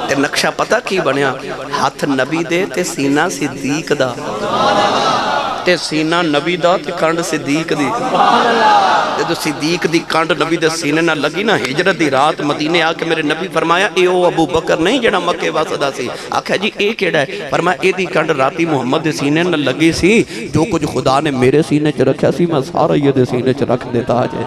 تے نقشہ پتہ کی بنیا ہاتھ نبی دے تے سینہ صدیق دا تے سینہ نبی دا تے کانڈ صدیق دی جدو صدیق دی کانڈ نبی دے سینے نہ لگی نا ہجرت دی رات مدینے آ کے میرے نبی فرمایا اے او ابو بکر نہیں جڑا مکے واسطہ سی آکھا جی اے کیڑا ہے فرمایا اے دی کانڈ راتی محمد دے سینے نہ لگی سی جو کچھ خدا نے میرے سینے چ رکھیا سی میں سارا یہ دے سینے چ رکھ دیتا جے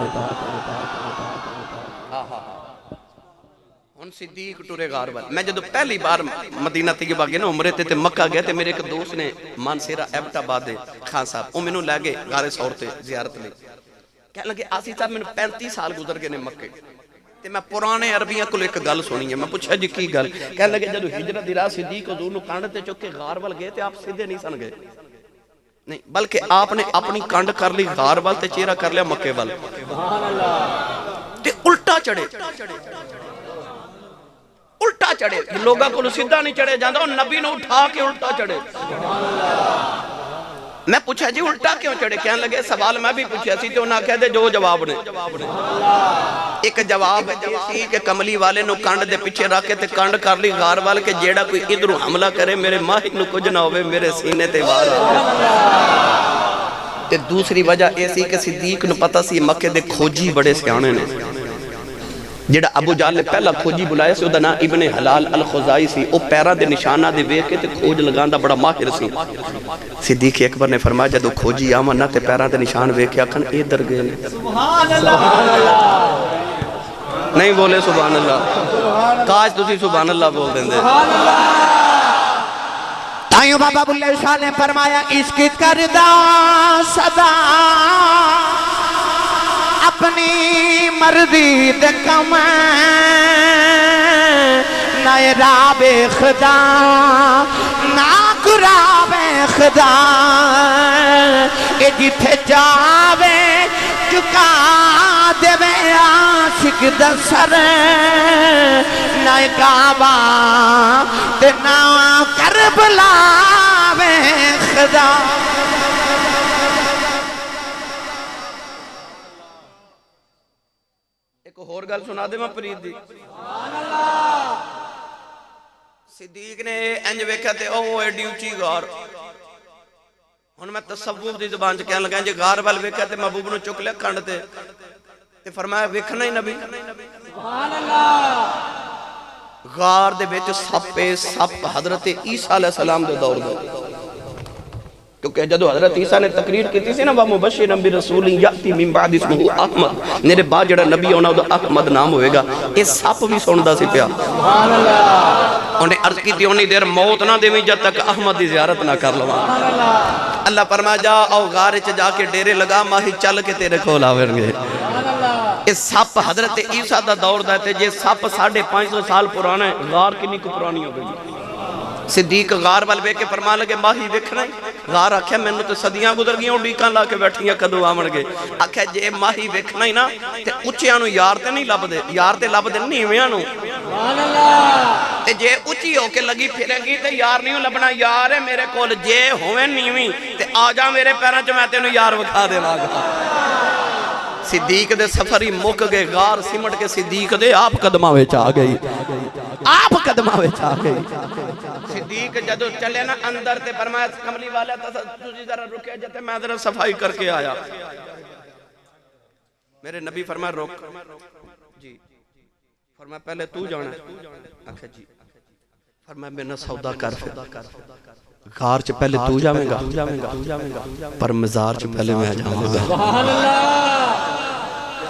ہن صدیق ٹرے غار وال میں جدو پہلی بار مدینہ طیبہ گیا نا عمرے تے مکہ گیا تے میرے ایک دوست نے مانسیرہ ایبٹ آباد دے خان صاحب او مینوں لے گئے غار سور تے زیارت لے کہنے لگے آسی صاحب میں 35 سال گزر گئے نے مکے تے میں پرانے عربیاں کو ایک گل سنی ہے میں پوچھا جی کی گل کہنے لگے جدو ہجرت دی رات صدیق حضور نو کانڈ تے چک کے غار وال گئے تے آپ سیدھے نہیں سن گئے نہیں بلکہ آپ نے اپنی کانڈ کر لی غار وال تے چہرہ کر لیا مکے وال سبحان اللہ تے الٹا چڑھے لوگاں کو سیدھا نہیں چڑھے جاندا اور نبی نو اٹھا کے الٹا چڑھے میں پوچھا جی الٹا کیوں چڑھے؟ کہنے لگے سوال میں بھی پوچھا سی تو انہاں کہہ دے جو جواب نے ایک جواب سی کہ کملی والے نو کانڈ دے پیچھے رکھے تے کانڈ کر لی غار وال کہ جیڑا کوئی ادھر حملہ کرے میرے ماہی نو کچھ نہ ہوئے میرے سینے تے وار تے دوسری وجہ ایسی کہ صدیق نو پتہ سی مکہ دے کھوجی بڑے سیانے نے جیڑا ابو جہل نے پہلا کھوجی بلایا سی نا ابن حلال الخزائی سی او پیرہ دے نشانہ دے ویکھ کے تے کھوج لگاندہ بڑا ماہر سی صدیق اکبر نے فرمایا جدو کھوجی آمن نہ تے پیرہ دے نشان ویکھ کے آکھن اے در گئے سبحان اللہ نہیں بولے سبحان اللہ کاش تسی سبحان اللہ بول دیں دے تائیوں بابا بلے شاہ نے فرمایا عشق کردہ صدا اپنی مرضی دے کم نہ راب خدا نہ قراب خدا اے جتھے جاوے چکا دے وے عاشق دا سر نہ کعبہ تے نہ کربلا وے خدا ایک اور گل سنا دے میں پرید دی صدیق نے انج ویکھا تے او ایڈی اونچی غار ہن میں تصوف دی زبان چ کہن لگا جے غار وال ویکھا تے محبوب نو چک لیا کھنڈ تے فرمایا ویکھنا ہی نبی سبحان اللہ غار دے وچ سپ حضرت عیسیٰ علیہ السلام دے دور دا کیونکہ جدو حضرت عیسیٰ نے تقریر کی تھی نا وَمُبَشِّرًا بِرَسُولٍ يَأْتِي مِن بَعْدِ اسْمُهُ احمد میرے بعد جڑا نبی ہونا وہ احمد نام ہوئے گا یہ سپ بھی سندا سی پیا سبحان اللہ انہیں عرض کی تھی انہیں دیر موت نہ دیویں جب تک احمد دی زیارت نہ کر لوا اللہ فرمایا جا او غار چ جا کے ڈیرے لگا ماہی چل کے تیرے کھول آون گے یہ سپ حضرت عیسیٰ دا دور دا ہے جے سپ 550 سال پرانا ہے غار کنی کو پرانی ہو گئی صدیق غار وال ویکھ کے فرمان لگے ماہی ویکھنا غار آکھیا مینوں تے صدیاں گزر گئیاں ڈیکاں لا کے بیٹھیاں کدو آون گے آکھیا جے ماہی ویکھنا ہی نا تے اونچیاں نو یار تے نہیں لب دے یار تے لب دے نیویاں نو سبحان اللہ تے جے اونچی ہو کے لگی پھرے گی تے یار نہیں لبنا یار ہے میرے کول جے ہوویں نیویں تے آ جا میرے پیراں چ میں تینوں یار وکھا دیواں گا صدیق دے سفری مک گئے غار سمٹ کے صدیق دے آپ قدمہ وچ آ گئی آپ قدمہ وچ آ گئی صدیق جدو چلے نا اندر تے فرمایا کملی والا تجھے ذرا رکے جاتے میں ذرا صفائی کر کے آیا میرے نبی فرمایا روک جی فرمایا پہلے تو جانا آکھا جی فرمایا میں نہ سودا کر پھر غار چ پہلے تو جاویں گا پر مزار چ پہلے میں جاؤں گا سبحان اللہ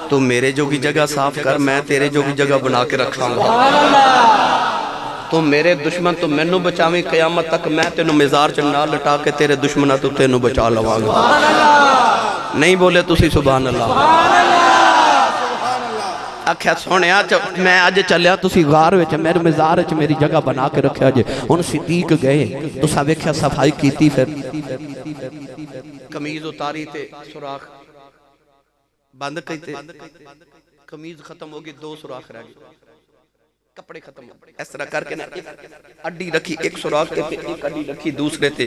تو میرے جو کی جگہ صاف کر میں تیرے جو کی جگہ بنا کے رکھاں گا سبحان اللہ تو میرے دشمن تو میں نو بچاویں قیامت تک میں تینو مزار چ نہ لٹا کے تیرے دشمنہ تو تینو بچا لواں گا سبحان اللہ نہیں بولے تسی سبحان اللہ سبحان اللہ آکھیا سونیا میں آج چلیا تسی غار وچ میرے مزار وچ میری جگہ بنا کے رکھیا جے ہن صدیق گئے تو سا ویکھیا صفائی کیتی پھر قمیض اتاری تے سوراخ بند کیتے قمیض ختم ہوگی 2 سوراخ رہ گئے کپڑے ختم ہو اس طرح کر کے نا اڈی رکھی ایک سوراخ تے ایک اڈی رکھی دوسرے تے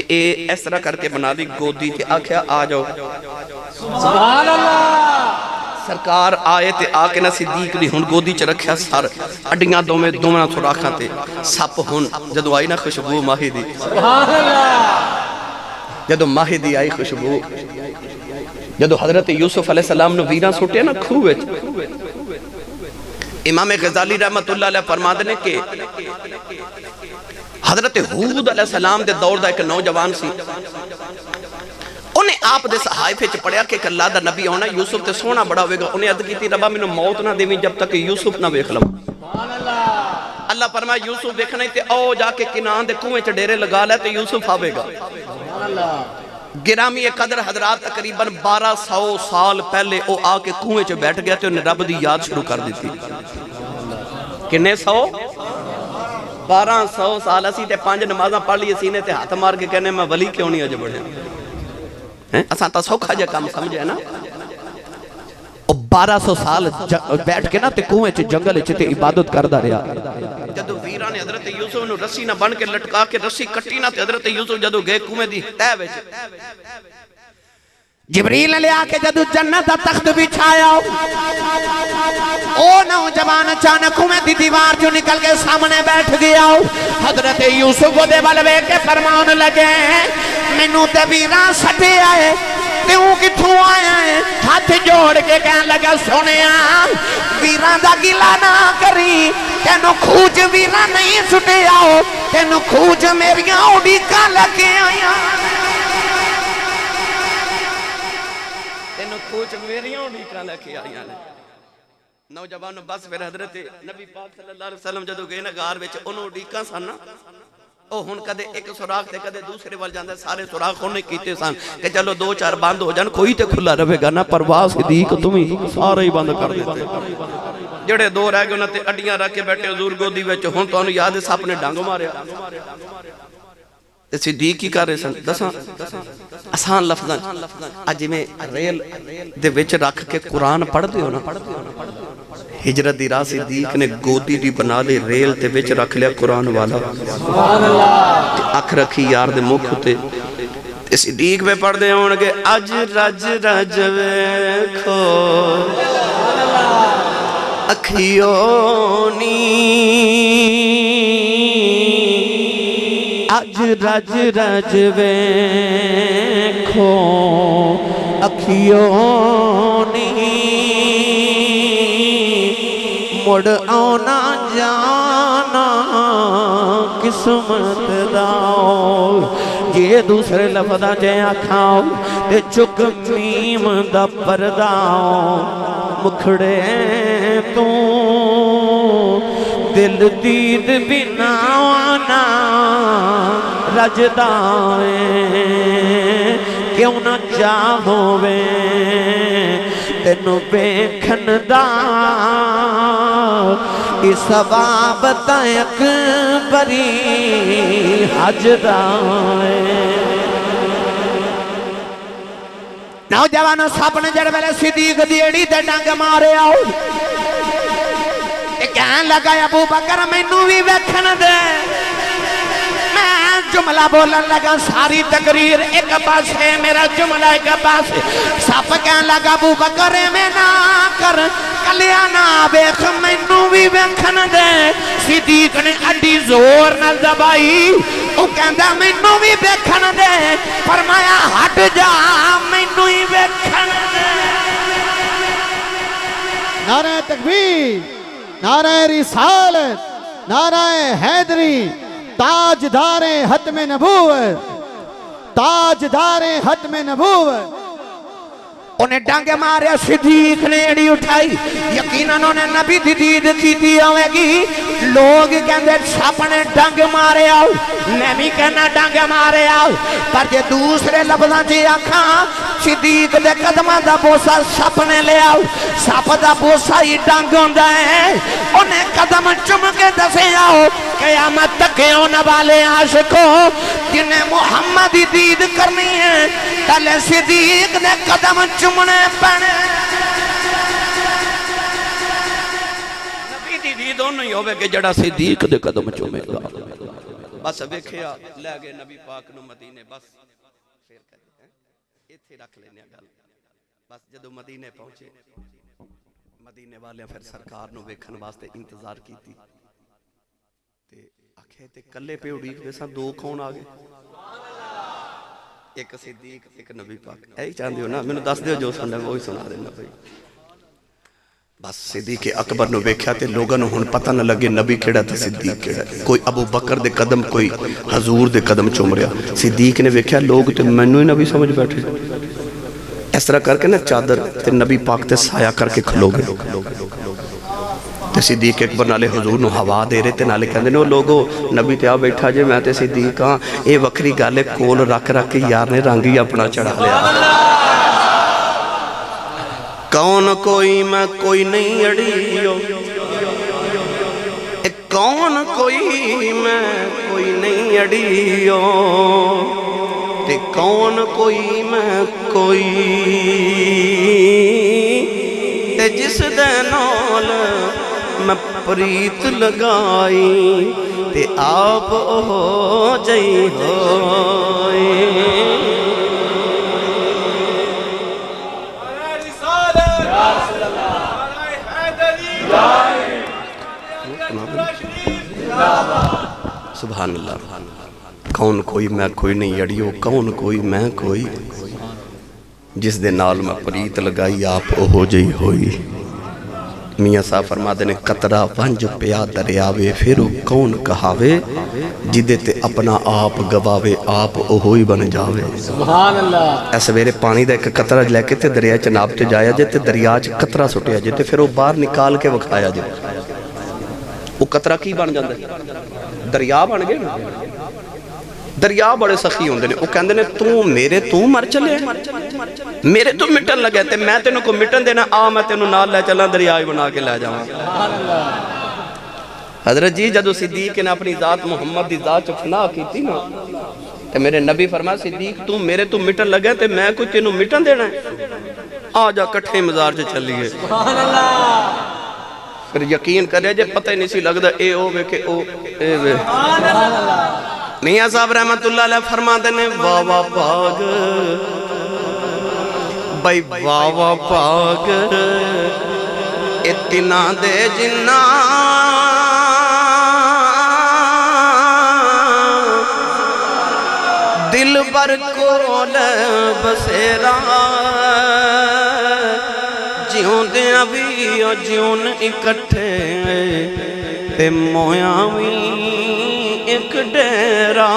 اے اس طرح کر کے بنا دی گودی تے آکھیا آ جاؤ سبحان اللہ سرکار آئے تے آکے نا صدیق دی ہن گودی چ رکھیا سر اڈیاں دوویں سوراخاں تے سپ ہن جدو آئی نا خوشبو ماہی دی سبحان اللہ جدو ماہی دی آئی خوشبو جدو حضرت یوسف علیہ السلام نو ویراں سٹے نا کھوہ وچ امام غزالی رحمت اللہ علیہ فرماتے نے کہ حضرت ہود علیہ السلام دے دور دا ایک نوجوان سی انہیں آپ دے صحائف وچ پڑھیا کہ اللہ دا نبی ہونا یوسف تے سونا بڑا ہوئے گا انہیں عرض کیتی ربا مینوں موت نہ دیویں جب تک یوسف نہ ویکھ لواں سبحان اللہ اللہ فرمایا یوسف ویکھنا تے او جا کے کنان دے کنویں چ ڈیرے لگا لے تے یوسف آوے گا سبحان اللہ گرامی قدر حضرات تقریباً 1200 سال پہلے او آ کے کنویں چ بیٹھ گیا تے انہیں رب دی یاد شروع کر دی تھی کنے 1200 سال اسی تے 5 نمازاں پڑھ لی سینے تے ہاتھ مار کے کہنے میں ولی کیوں نہیں اج بڑھے اساں تا سوکھا جا کام سمجھے نا او 1200 سال بیٹھ کے نا تے کنویں چ جنگل چ تے عبادت کردا رہیا جدو ویراں نے حضرت یوسف نو رسی نہ بن کے لٹکا کے رسی کٹی نہ تے حضرت یوسف جدو گئے کنویں دی تہ وچ جبریل لے آ کے جدو جنت دا تخت بچھایا او نوجوان اچانک کنویں دی دیوار جو نکل کے سامنے بیٹھ گیا حضرت یوسف دے ول ویکھ کے فرمان لگے مینوں تے ویراں سٹے آئے تیوں کتھوں آیا ہے ہاتھ جوڑ کے کہنے لگا سنیا ویراں دا گلا نہ کری تینوں کھوج ویراں نہیں سٹے آؤ تینوں کھوج میریاں اڈیکاں لگے آیا تینوں کھوج میریاں اڈیکاں لگے آیا نوجوان بس پھر حضرت نبی پاک صلی اللہ علیہ وسلم جدو گئے نا غار وچ انہوں اڈیکاں سن او ہن کدے ایک سوراخ تے کدے دوسرے وال جاندے سارے سوراخ انہیں کیتے سن کہ چلو دو چار بند ہو جان کوئی تے کھلا رہے گا نا پرواز صدیق تمہیں سارے ہی بند کر دیتے جڑے دو رہ گئے انہوں تے اڈیاں رکھ کے بیٹھے حضور گودی وچ ہن تو انہوں یاد ہے سپ نے ڈانگ ماریا تے صدیق کی کر رہے سن دساں آسان لفظاں اج میں ریل دے وچ رکھ کے قرآن پڑھ دیو نا ہجرت دی راہ صدیق نے گودی دی بنا لے ریل تے وچ رکھ لیا قرآن والا سبحان اللہ اکھ رکھی یار دے مکھ تے صدیق پہ پڑھ دے ہون گے اج رج رج ویکھو اکھیونی اج رج رج ویکھو اکھیونی مڑ آنا جانا قسمت داؤ یہ دوسرے لفظاں جے آکھاؤ تے چک میم دا پرداؤ مکھڑے تو دل دید بنا آنا رجدائیں کیوں نہ چاہوے تینو بیکھن دا اس ثواب تا اکبری حج دائیں نوجوانوں سپنے جڑ ویلے صدیق دی ایڑی تے ڈنگ مارے آؤ کہن لگا ابو بکر مینوں بھی ویکھن دے میں جملہ بولن لگا ساری تقریر ایک پاسے میرا جملہ ایک پاسے سپ کہن لگا ابو بکر میں نہ کر کلیا نہ ویکھ مینوں بھی ویکھن دے صدیق نے اڈی زور نال دبائی او کہندا مینوں بھی ویکھن دے فرمایا ہٹ جا مینوں ہی ویکھن دے نعرہ تکبیر نعرہ رسالت نعرہ حیدری تاجدار ختم نبوت تاجدار ختم نبوت انہیں ڈنگ مارے صدیق نے ایڑی اٹھائی یقیناً انہیں نبی دی دید کیتی ہوئے گی لوگ کہندے سپ نے ڈنگ مارے آؤ میں بھی کہنا ڈنگ مارے آؤ پر جے دوسرے لفظاں جی آکھاں صدیق دے قدمہ دا بوسا سپ نے لے آؤ سپ دا بوسا ہی ڈنگ ہوندا ہے انہیں قدم چم کے دسے آؤ قیامت تک ہونے والے عاشقوں جنہیں محمد دی دید کرنی ہے تلے صدیق نے قدم چمنے پڑے نبی دی دید نہیں ہوئے کہ جڑا صدیق دے قدم چومے گا بس ویکھیا لے گئے نبی پاک نو مدینے بس پھر کہتے ہیں ایتھے رکھ لینے گل بس جدو مدینے پہنچے مدینے والے پھر سرکار نو ویکھن واسطے انتظار کیتی تے آکھے تے کلے پہ اڑیک ویسا دو کون آگے ایک صدیق ایک نبی پاک ایک چاندی ہو نا میں نے دس دیو جو سننا وہی سنا دینا بھائی بس صدیق اکبر نو ویکھیا تے لوگاں نو ہن پتہ نہ لگے نبی کیڑا تے صدیق کیڑا کوئی ابو بکر دے قدم کوئی حضور دے قدم چوم رہا صدیق نے ویکھیا لوگ تے مینوں ہی نبی سمجھ بیٹھے اس طرح کر کے نا چادر تے نبی پاک تے سایہ کر کے کھلو گئے تے صدیق اکبر نالے حضور نو ہوا دے رہے تے نالے کہندے نے لوگو نبی تے آ بیٹھا جے میں تے صدیق ہاں اے وکری گل کول رکھ رکھ کے یار نے رنگ ہی اپنا چڑھا لیا کون کوئی میں کوئی نہیں اڑیو کون کوئی میں کوئی نہیں اڑیو تے کون کوئی میں کوئی تے جس دے نال میں پریت لگائی تے آپ ہو جئی ہوئی سبحان اللہ کون کوئی میں کوئی نہیں اڑیو کون کوئی میں کوئی جس دے نال میں پریت لگائی آپ ہو جئی ہوئی میاں صاحب فرما دینے قطرہ ونج پیا دریاوے پھر کون کہاوے جدے تے اپنا آپ گواوے آپ ہوئی بن جاوے سبحان اللہ ایسا میرے پانی دا ایک قطرہ لے کے تے دریا چناب تے جایا جے تے دریا چ قطرہ سٹیا جے تے پھر وہ باہر نکال کے وکھایا جے وہ قطرہ کی بن جاندے دریا بن گئے نا دریا بڑے سخی ہوندے نے وہ کہندے نے تو میرے تو مر چلے میرے تو مٹن لگے تے میں تینوں کو مٹن دینا آ میں تینوں نال لے چلا دریائی بنا کے لے جاؤں حضرت جی جدو صدیق نے اپنی ذات محمد دی ذات چفنا کی تھی نا تے میرے نبی فرمایا صدیق تو میرے تو مٹن لگے تے میں کوئی تینوں مٹن دینا ہے آ جا کٹھے مزار سے چلیے سبحان اللہ پھر یقین کرے جے پتہ ہی نہیں سی لگ دا اے او بے کہ او اے بے میاں صاحب رحمت اللہ علیہ فرما دینے واوا پاگ بھائی واوا پاگ اتنا دے جنہ دل بر کول بسیرا جیوں دے ابھی اور جیون اکٹھے تے مویاں بھی ایک ڈیرا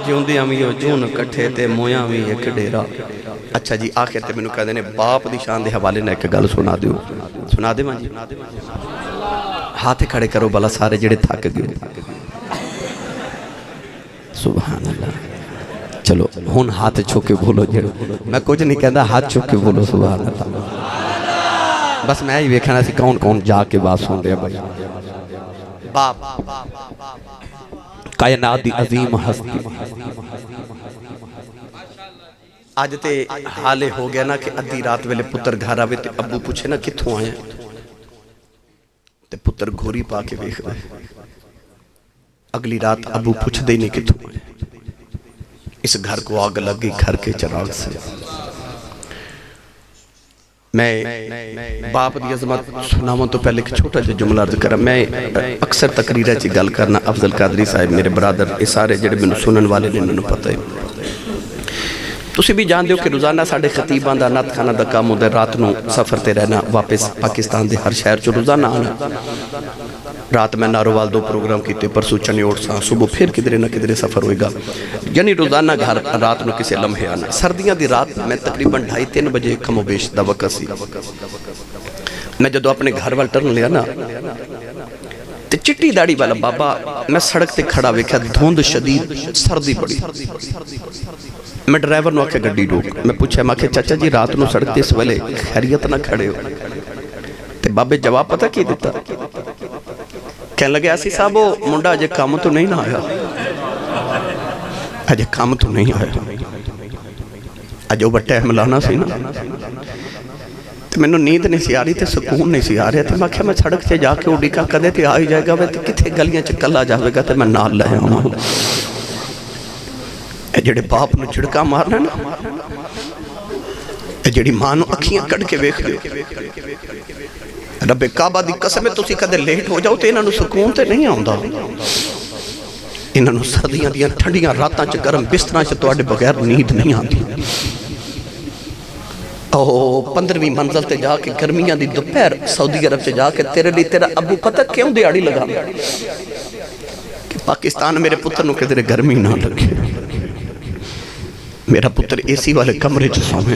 جیون دے ابھی اور جیون اکٹھے تے مویاں بھی ایک ڈیرا اچھا جی آخر تے میں نے کہا دینے باپ دی شان دے حوالے نے ایک گل سنا دیو سنا دے ماں جی ہاتھ کھڑے کرو بلا سارے جڑے تھک گئے سبحان اللہ چلو ہون ہاتھ چھوکے بولو جڑو میں کچھ نہیں کہتا ہاتھ چھوکے بولو سبحان اللہ بس میں ہی ویکھنا سی کون کون جا کے بات سن رہے بھائی باپ کائنات دی عظیم ہستی آج تے حالے ہو گیا نا کہ ادھی رات ویلے پتر گھر آوے تے ابو پوچھے نا کتھوں آئے تے پتر گھوری پا کے ویکھ رہے اگلی رات ابو پوچھ دے نہیں کتھوں آئے اس گھر کو آگ لگی گھر کے چراغ سے میں باپ دی عظمت سناؤں تو پہلے ایک چھوٹا جملہ عرض کرا میں اکثر تقریرہ چی گل کرنا افضل قادری صاحب میرے برادر اس سارے جڑے میں سنن والے نے انہوں پتہ ہے تسی بھی جان دیو کہ روزانہ ساڑھے خطیبان دا نات خانہ دا کام ہوتا ہے رات نو سفر تے رہنا واپس پاکستان دے ہر شہر چو روزانہ آنا رات میں ناروال دو پروگرام کیتے پرسو چنی اوٹ ساں صبح پھر کدرے نہ کدرے سفر ہوئے گا یعنی روزانہ گھر رات نو کسے لمحے آنا سردیاں دی رات میں تقریباً 2:30 بجے کم و بیش دا وقت سی میں جدو اپنے گھر وال ٹرن لیا نا تے چٹی داڑی والا بابا میں سڑک تے کھڑا ویکھا دھوند شدید سردی پڑی میں ڈرائیور نو آکے گڈی روک میں پوچھا میں کہ چاچا جی رات نو سڑک تے اس ویلے خیریت نہ کھڑے ہو تے بابے جواب پتہ کی دیتا کہنے لگے ایسی صاحب وہ منڈا اجے کام تو نہیں نہ آیا اجے کام تو نہیں آیا اجے وہ بٹے ملانا سی نا تو میں نے نیند نہیں سی آ رہی تھے سکون نہیں سی آ رہے تھے میں کہا میں سڑک سے جا کے اڈی کا کدے تھے آئی جائے گا تو کتھے گلیاں چکل آ جاوے گا تو میں نال لے ہوں اے جڑے باپ نو چھڑکا مارنا نا اے جڑی ماں نو اکھیاں کڑ کے ویکھ دے رب کعبہ دی قسم ہے تسی کدے لیٹ ہو جاؤ تے انہاں نو سکون تے نہیں آوندا انہاں نو سردیاں دیاں ٹھنڈیاں راتاں چ گرم بستراں چ تواڈے بغیر نیند نہیں آندی او 15ویں منزل تے جا کے گرمیاں دی دوپہر سعودی عرب سے جا کے تیرے لیے تیرا ابو پتہ کیوں دیہاڑی لگا کہ پاکستان میرے پتر نو کدے گرمی نہ لگے میرا پتر اے سی والے کمرے چ سوے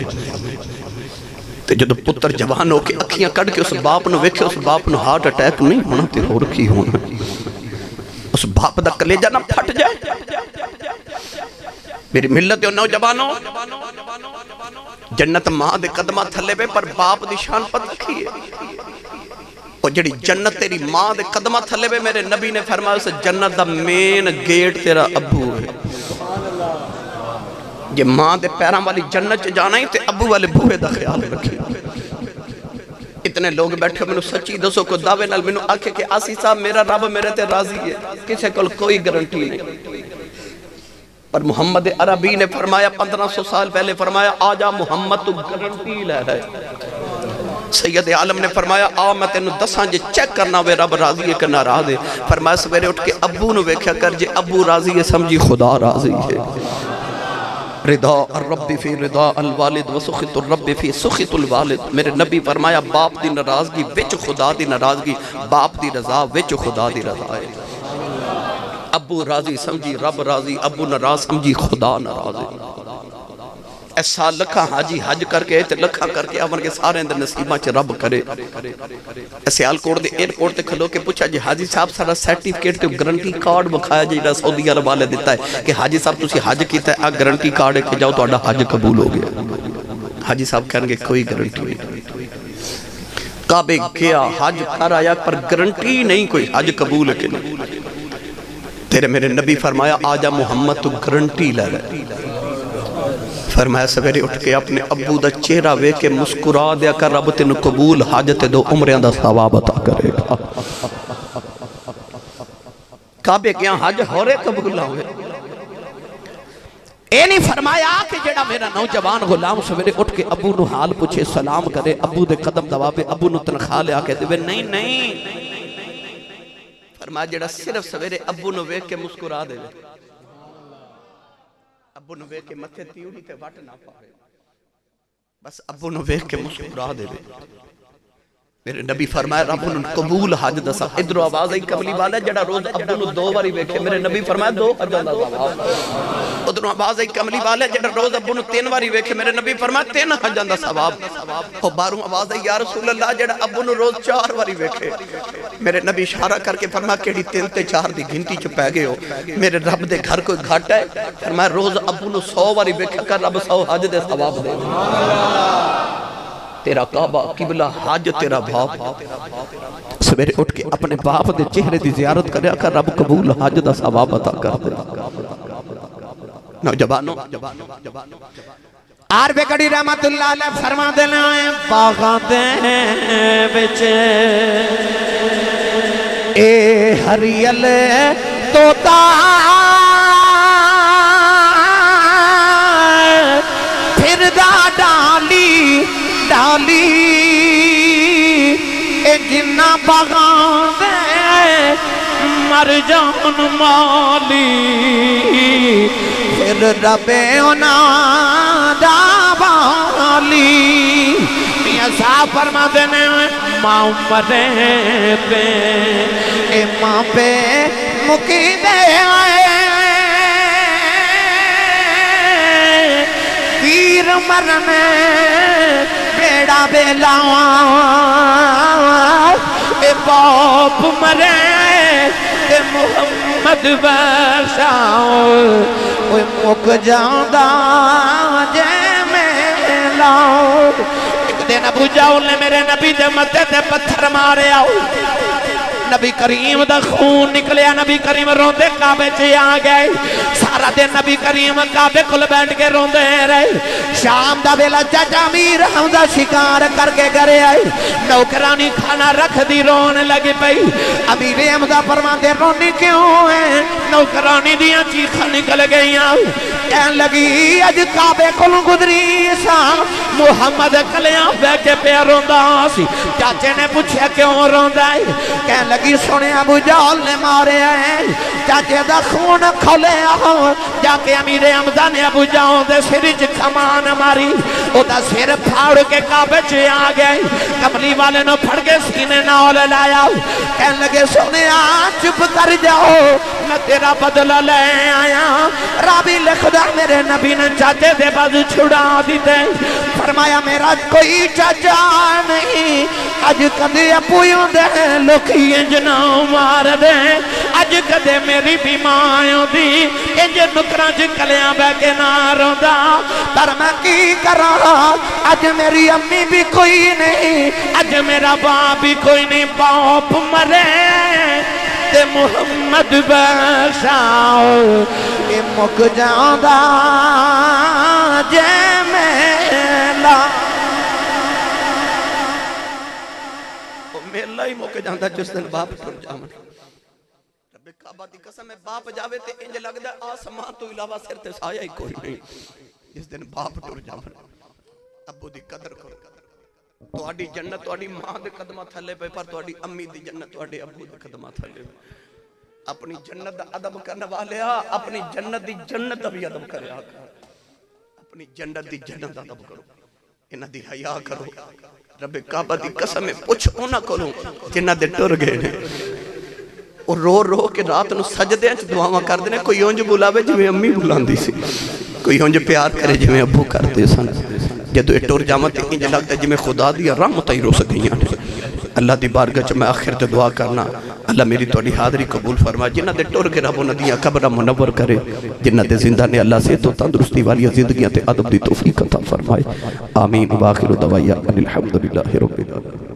تے جدو پتر جوان ہو کے اکھیاں کڑ کے اس باپ نو ویکھے اس باپ نو ہارٹ اٹیک نہیں ہونا تے ہور کی ہونا اس باپ دا کلیجہ نہ پھٹ جائے میری ملت دیو نوجوانوں جنت ماں دے قدمہ تھلے پہ پر باپ دی شان پتہ کی ہے اور جڑی جنت تیری ماں دے قدمہ تھلے پہ میرے نبی نے فرمایا اسے جنت دا مین گیٹ تیرا ابو ہے جے ماں دے پیران والی جنت چ جانا ہی تے ابو والے بوئے دا خیال رکھی اتنے لوگ بیٹھے میں سچی دسو کو دعوے نال میں آکھے کہ آسی صاحب میرا رب میرے تے راضی ہے کسے کل کوئی گرنٹی نہیں پر محمد عربی نے فرمایا 1500 سال پہلے فرمایا آجا محمد تو گرنٹی لے رہے سید عالم نے فرمایا آ میں تینو دساں جے چیک کرنا وے رب راضی ہے کہ ناراض ہے فرمایا سویرے اٹھ کے ابو نو ویکھیا کر جے ابو راضی ہے سمجھی خدا راضی ہے رضا الرب فی رضا الوالد و سخط الرب فی سخط الوالد میرے نبی فرمایا باپ دی ناراضگی وچ خدا دی ناراضگی باپ دی رضا وچ خدا دی رضا ہے ابو راضی سمجھی رب راضی ابو ناراض سمجھی خدا ناراض ہے ایسا لکھا حاجی حج کر کے تے لکھا کر کے امر کے سارے اندر نصیبہ چے رب کرے ایسے آلکوٹ دے ایئرپورٹ تے کھلو کے پوچھا جی حاجی صاحب سارا سرٹیفکیٹ تے گرنٹی کارڈ بکھایا جیڑا سعودی عرب والے دیتا ہے کہ حاجی صاحب تسی حج کیتا ہے گرنٹی کارڈ ہے کہ جاؤ تو آڈا حج قبول ہو گیا حاجی صاحب کہنے گے کوئی گرنٹی نہیں کعبے گیا حج کر آیا پر گرنٹی نہیں کوئی حج قبول ہے کہ نہیں تیرے میرے نبی فرمایا آجا محمد تو گرنٹی لے رہے فرمایا سویرے اٹھ کے اپنے ابو دا چہرہ وے کے مسکرا دیا کر رب تینو قبول حاجت دو عمریاں دا ثواب عطا کرے گا کعبے کیا حج ہورے قبول نہ ہوئے اے نہیں فرمایا کہ جڑا میرا نوجوان غلام سویرے اٹھ کے ابو نو حال پوچھے سلام کرے ابو دے قدم دبابے ابو نو تنخواہ لے آکے دے نہیں فرمایا جڑا صرف سویرے ابو نو ویک کے مسکرا دے ابو نو ویک کے متھے تیوڑی تے وٹ نہ پاوے بس ابو نو ویک کے مسکرا دے میرے نبی فرمایا رب نو قبول حج دسا ادھر آواز آئی کملی والا جڑا روز ابو نو 2 باری ویکھے میرے نبی فرمایا 2 حجاں دا ثواب ادھر آواز آئی کملی والا جڑا روز ابو نو 3 باری ویکھے میرے نبی فرمایا 3 حجاں دا ثواب او باروں آواز آئی یا رسول اللہ جڑا ابو نو روز 4 باری ویکھے میرے نبی اشارہ کر کے فرمایا کیڑی 3 تے 4 دی گنتی چ پے گئے ہو میرے رب دے گھر کوئی گھٹ ہے فرمایا روز ابو نو 100 باری ویکھا کر رب 100 حج دے ثواب دے تیرا کعبہ قبلہ حج تیرا باپ سویرے اٹھ کے اپنے باپ دے چہرے دی زیارت کریا کر رب قبول حج دا ثواب عطا کر دے نوجوانوں آر بے کڑی رحمت اللہ علیہ فرما دینا ہے باغاں دے وچ اے ہریل توتا پھر دا ڈالی اے جنہ باغاں دے مر جان مالی پھر ربے اونا دا بالی میاں صاحب فرما دینے ماں مرے پہ اے ماں پہ مکی دے پیر مرنے بیڑا بیلاوان اے باپ مرے اے محمد بشاؤ اے مک جاندہ جے میں لاؤ ایک دن ابو جاؤ نے میرے نبی دے مدد دے پتھر مارے آؤ نبی کریم دا خون نکلیا نبی کریم روندے کعبے چے آ گئے سارا دن نبی کریم کعبے کھل بیٹھ کے روندے رہے شام دا ویلا چچا امیر حمزہ شکار کر کے گھرے آئے نوکرانی کھانا رکھ دی رونے لگی پئی امیر حمزہ فرماندے رونی کیوں ہے نوکرانی دیاں چیخاں نکل گئیاں کہن لگی اج کعبے کھل گزری سا محمد کلیاں بیٹھ کے پہ روندا سی چاچے نے پوچھا کیوں روندا ہے کہن لگی سنے ابو جہل نے مارے ہیں چاچے دا خون کھولے آؤ جا کے امیر حمزہ نے ابو جہل دے سرج کمان ماری او دا سر پھاڑ کے کعبے چے آ گئے کملی والے نو پھڑ کے سینے نال لایا کہن لگے سنے چپ کر جاؤ میں تیرا بدلہ لے آیا رابی لکھدا میرے نبی نے چاچے دے بازو چھڑا دیتے فرمایا میرا کوئی چاچا نہیں اج کدے اپویوں دے لوکی انجنا مار دے اج کدے میری بھی ماں دی انج نکراں چ کلیاں بہ کے نہ روندا پر میں کی کراں اج میری امی بھی کوئی نہیں اج میرا باپ بھی کوئی نہیں باپ مرے تے محمد بشاؤ اے مک جاندا جے میلا میلا ہی موقع جاندہ جس دن باپ ٹر جامن رب کعبہ دی قسم ہے باپ جاوے تے انج لگدا آسمان تو علاوہ سر تے سایہ ہی کوئی نہیں جس دن باپ ٹر جامن ابو دی قدر کرو تواڈی جنت تواڈی ماں دے قدماں تھلے پے پر تواڈی امی دی جنت تواڈے ابو دے قدماں تھلے اپنی جنت دا ادب کرنے والے اپنی جنت دی جنت دا بھی ادب کرے اپنی جنت دی جنت دا ادب کرو انہ دی حیا کرو رب کعبہ دی قسم ہے پوچھ اونا کرو جنہ دے ٹر گئے نے اور رو رو کے رات نو سجدے انچ دعاواں کر دینے کوئی اونج بلاوے جو میں امی بلاندی سی کوئی اونج پیار کرے جو میں ابو کرتے سن جدو اے ٹر جامت انج لگتا ہے جو میں خدا دیا رحمت ہی رو سکیاں اللہ دی بارگاہ چ میں آخر تے دعا کرنا اللہ میری توڑی حاضری قبول فرما جنہ دے ٹر کے رب ندیاں قبرہ منور کرے جنہ دے زندہ نے اللہ سے تو تندرستی والی زندگیاں تے عدب دی توفیق عطا فرمائے آمین واخر دعوایا الحمدللہ رب العالمین